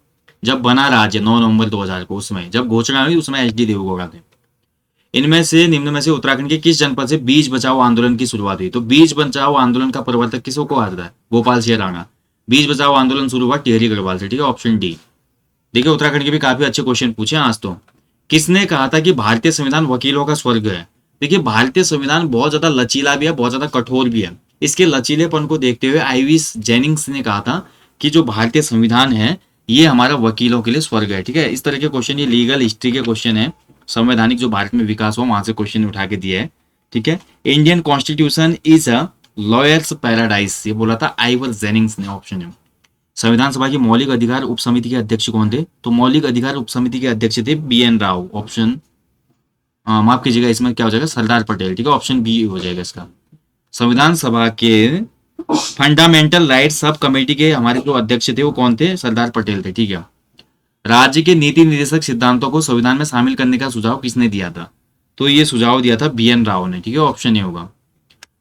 S1: जब बना राज्य 9 नवंबर 2000 को, उसमें जब घोषणा हुई उसमें HD देवगौड़ा थे। इनमें से निम्न में से उत्तराखंड के किस जनपद से बीज बचाओ आंदोलन की शुरुआत हुई? तो बीज बचाओ आंदोलन का प्रवर्तक किसको कहा जाता है? गोपाल सिंह राणा। बीज बचाओ आंदोलन शुरू हुआ टिहरी गढ़वाल से। ठीक है, ऑप्शन डी। देखिए उत्तराखंड के भी काफी अच्छे क्वेश्चन पूछे आज तो। किसने कहा था कि भारतीय संविधान वकीलों का स्वर्ग है? देखिए भारतीय संविधान बहुत ज्यादा लचीला भी है, बहुत ज्यादा कठोर भी है। इसके लचीलेपन को देखते हुए आईवीस जेनिंग्स ने कहा था कि जो भारतीय संविधान है ये हमारा वकीलों के लिए स्वर्ग है। ठीक है, इस तरह के क्वेश्चन, ये लीगल हिस्ट्री के क्वेश्चन है, संवैधानिक जो भारत में विकास हुआ वहां से क्वेश्चन उठा के दिया है। ठीक है, Indian constitution is a lawyers paradise, ये बोला था आइवर जेनिंग्स ने। ऑप्शन है। संविधान सभा की मौलिक अधिकार उप समिति के अध्यक्ष कौन थे? तो मौलिक अधिकार उप समिति के अध्यक्ष थे BN राव। ऑप्शन माफ कीजिएगा, इसमें क्या हो जाएगा? सरदार पटेल। ठीक है, ऑप्शन बी हो जाएगा इसका। संविधान सभा के फंडामेंटल राइट सब कमेटी के हमारे जो अध्यक्ष थे वो कौन थे? सरदार पटेल थे। ठीक है, राज्य के नीति निर्देशक सिद्धांतों को संविधान में शामिल करने का सुझाव किसने दिया था? तो ये सुझाव दिया था BN राव ने। ठीक है, ऑप्शन ए होगा।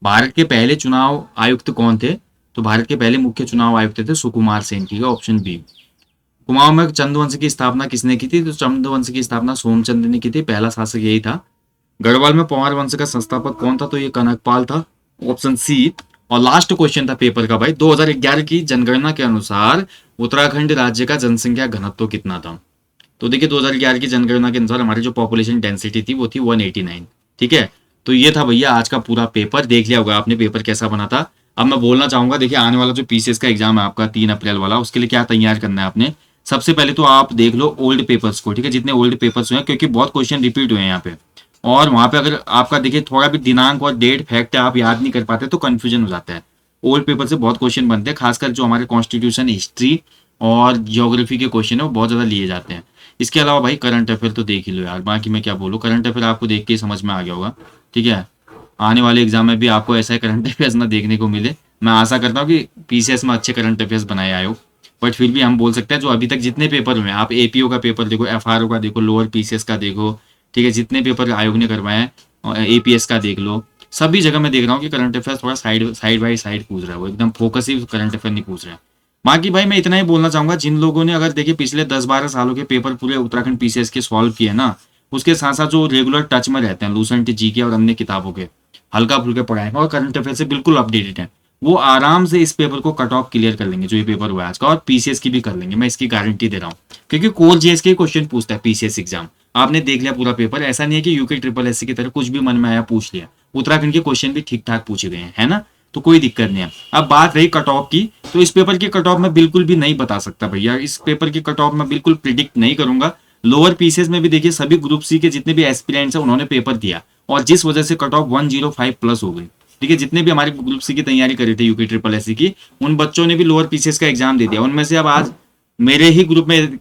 S1: भारत के पहले चुनाव आयुक्त कौन थे? तो भारत के पहले मुख्य चुनाव आयुक्त थे सुकुमार सेन। ठीक है, ऑप्शन बी। कुमाऊं में चंद्रवंश की स्थापना किसने की थी? तो चंद्रवंश की स्थापना सोमचंद्र ने की थी, पहला शासक यही था। गढ़वाल में पवार वंश का संस्थापक कौन था? तो ये कनकपाल था। Option C. और लास्ट क्वेश्चन था पेपर का भाई, 2011 की जनगणना के अनुसार उत्तराखंड राज्य का जनसंख्या घनत्व कितना था? तो देखिए 2011 की जनगणना के अनुसार हमारी जो पॉपुलेशन डेंसिटी थी वो थी 189। ठीक है, तो ये था भैया आज का पूरा पेपर। देख लिया होगा आपने पेपर कैसा बना था। अब मैं बोलना चाहूंगा, देखिए आने वाला जो PCS का एग्जाम है आपका 3 अप्रैल वाला, उसके लिए क्या तैयार करना है आपने? सबसे पहले तो आप देख लो ओल्ड पेपर्स को। ठीक है, जितने ओल्ड पेपर्स हुए हैं, क्योंकि बहुत क्वेश्चन रिपीट हुए हैं यहाँ पे, और वहां पे अगर आपका देखिए थोड़ा भी दिनांक और डेट फैक्ट आप याद नहीं कर पाते तो कंफ्यूजन हो जाता है। ओल्ड पेपर से बहुत क्वेश्चन बनते हैं, खासकर जो हमारे कॉन्स्टिट्यूशन, हिस्ट्री और जियोग्राफी के क्वेश्चन है वो बहुत ज्यादा लिए जाते हैं। इसके अलावा भाई करंट अफेयर तो देख ही लो यार, बाकी मैं क्या बोलूँ, करंट अफेयर आपको देख के समझ में आ गया होगा। ठीक है, आने वाले एग्जाम में भी आपको ऐसा करंट अफेयर्स ना देखने को मिले। मैं आशा करता हूँ कि PCS में अच्छे करंट अफेयर्स बनाए आए हो, बट फिर भी हम बोल सकते हैं जो अभी तक जितने पेपर हुए हैं, आप APO का पेपर देखो, FRO का देखो, लोअर PCS का देखो। ठीक है, जितने पेपर आयोग ने करवाए हैं, APS का देख लो, सभी जगह मैं देख रहा हूँ कि करंट अफेयर्स थोड़ा साइड बाई साइड पूछ रहा है, वो एकदम फोकसिव करंट अफेयर नहीं पूछ रहा है। बाकी भाई मैं इतना ही बोलना चाहूंगा, जिन लोगों ने अगर देखिए पिछले 10-12 सालों के पेपर पूरे उत्तराखंड PCS के सॉल्व किए ना, उसके साथ साथ जो रेगुलर टच में रहते हैं लूसेंट जीके और अन्य किताबों के हल्का फुल्के पढ़ाएंगे और करंट अफेयर से बिल्कुल अपडेटेड है, वो आराम से इस पेपर को कट ऑफ क्लियर कर लेंगे जो ये पेपर हुआ है आज का, और पीसीएस की भी कर लेंगे, मैं इसकी गारंटी दे रहा हूँ। क्योंकि कोर जीएस के क्वेश्चन पूछता है पीसीएस एग्जाम। आपने देख लिया पूरा पेपर, ऐसा नहीं है कि यूके ट्रिपल एससी की तरह कुछ भी मन में आया पूछ लिया। उत्तराखंड के क्वेश्चन भी ठीक ठाक पूछे गए हैं, है ना, तो कोई दिक्कत नहीं है। अब बात रही कट ऑफ की, तो इस पेपर की कट ऑफ मैं बिल्कुल भी नहीं बता सकता भैया, इस पेपर की कट ऑफ मैं बिल्कुल प्रिडिक्ट नहीं करूंगा। लोअर पीसीएस में भी देखिए सभी ग्रुप सी के जितने भी एस्पिरेंट्स हैं उन्होंने पेपर दिया, और जिस वजह से कट ऑफ 105 प्लस हो गई। ठीक है, जितने भी हमारे ग्रुप सी की तैयारी कर रहे थे यूके ट्रिपल एससी की, उन बच्चों ने भी लोअर पीसीएस का एग्जाम दे दिया। उनमें से अब आज मेरे ही ग्रुप में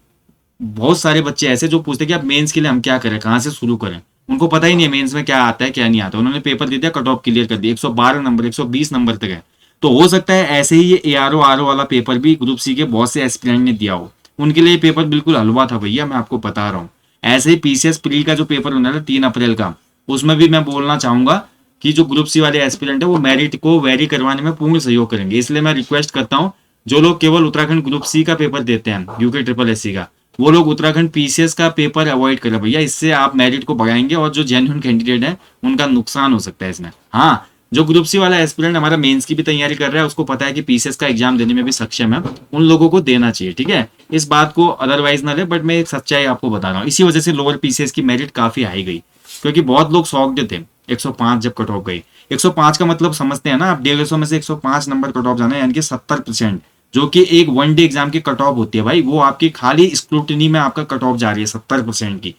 S1: बहुत सारे बच्चे ऐसे जो पूछते कि अब मेंस के लिए हम क्या करें, कहाँ से शुरू करें, उनको पता ही नहीं है मेंस में क्या आता है क्या नहीं आता। उन्होंने पेपर दे दिया, कट ऑफ क्लियर कर दिया, 112 नंबर 120 नंबर तक है। तो हो सकता है ऐसे ही ये एआरओ आरओ वाला पेपर भी ग्रुप सी के बहुत से एस्पिरेंट ने दिया हो, उनके लिए पेपर बिल्कुल हलवा था भैया, मैं आपको बता रहा हूँ। ऐसे ही पीसीएस प्री का जो पेपर होना था 3 अप्रैल का, उसमें भी मैं बोलना चाहूंगा कि जो ग्रुप सी वाले एस्पिरेंट है वो मेरिट को वेरी करवाने में पूर्ण सहयोग करेंगे। इसलिए मैं रिक्वेस्ट करता हूँ जो लोग केवल उत्तराखंड ग्रुप सी का पेपर देते हैं यूके ट्रिपल एससी का, वो लोग उत्तराखंड पीसीएस का पेपर अवॉइड करें भैया, इससे आप मेरिट को बढ़ाएंगे और जो जेन्युइन कैंडिडेट है उनका नुकसान हो सकता है इसमें। हाँ, जो ग्रुप सी वाला एस्पिरेंट हमारा मेंस की भी तैयारी कर रहा है, उसको पता है कि पीसीएस का एग्जाम देने में भी सक्षम है, उन लोगों को देना चाहिए। ठीक है, इस बात को अदरवाइज ना ले, बट मैं एक सच्चाई आपको बता रहा हूँ। इसी वजह से लोअर पीसीएस की मेरिट काफी हाई गई, क्योंकि बहुत लोग शॉक्ड थे 105 जब कट ऑफ गई। 105 का मतलब समझते हैं ना आप, 150 में से 105 नंबर कट ऑफ जाना है, यानी कि 70%, जो कि एक वन डे एग्जाम की कट ऑफ होती है भाई, वो आपकी खाली स्क्रूटनी में आपका कट ऑफ जा रही है 70% की।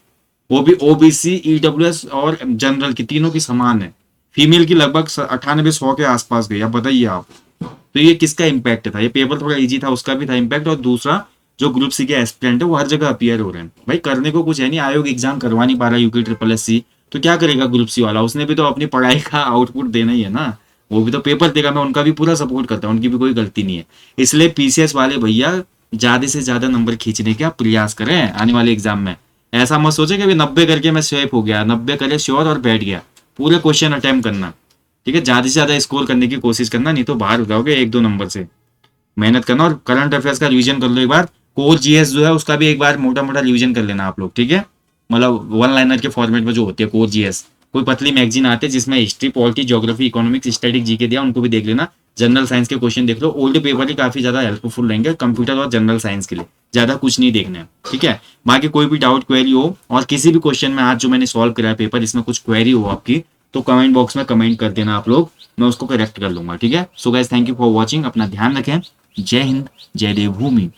S1: वो भी ओबीसी ईडब्ल्यूएस और जनरल की, तीनों की समान है। फीमेल की लगभग 98-100 के आसपास गई। अब बताइए आप, तो ये किसका इम्पैक्ट था? ये पेपर थोड़ा इजी था, उसका भी था इम्पैक्ट, और दूसरा जो ग्रुप सी के एस्पिरेंट है वो हर जगह अपीयर हो रहे हैं भाई। करने को कुछ है नहीं, आयोग एग्जाम करवा नहीं पा रहा यूके ट्रिपल एससी, तो क्या करेगा ग्रुप सी वाला? उसने भी तो अपनी पढ़ाई का आउटपुट देना ही है ना, वो भी तो पेपर देगा। मैं उनका भी पूरा सपोर्ट करता हूँ, उनकी भी कोई गलती नहीं है। इसलिए पीसीएस वाले भैया ज्यादा से ज्यादा नंबर खींचने का प्रयास करें आने वाले एग्जाम में। ऐसा मत सोचे कि 90 करके मैं स्वेप हो गया, 90 करे श्योर और बैठ गया। पूरे क्वेश्चन अटेम्प्ट करना, ठीक है, ज्यादा से ज्यादा स्कोर करने की कोशिश करना, नहीं तो बाहर हो जाओगे 1-2 नंबर से। मेहनत करना, और करंट अफेयर्स का रिवीजन कर लो एक बार। कोर जीएस जो है उसका भी एक बार मोटा मोटा रिवीजन कर लेना आप लोग, ठीक है, मतलब वन लाइनर के फॉर्मेट में जो होती है कोर जीएस। कोई पतली मैगजीन आते हैं जिसमें history, polity, geography, economics, static, GK दिया, उनको भी देख लेना। जनरल साइंस के क्वेश्चन देख लो, ओल्ड पेपर ही काफी ज्यादा हेल्पफुल रहेंगे कंप्यूटर और जनरल साइंस के लिए। ज्यादा कुछ नहीं देखना है, ठीक है। बाकी कोई भी डाउट क्वेरी हो, और किसी भी क्वेश्चन में आज जो मैंने सॉल्व करा है पेपर, इसमें कुछ क्वेरी हो आपकी, तो कमेंट बॉक्स में कमेंट कर देना आप लोग, मैं उसको करेक्ट कर लूंगा, ठीक है। So guys, thank you for watching, अपना ध्यान रखें। जय हिंद, जय देवभूमि।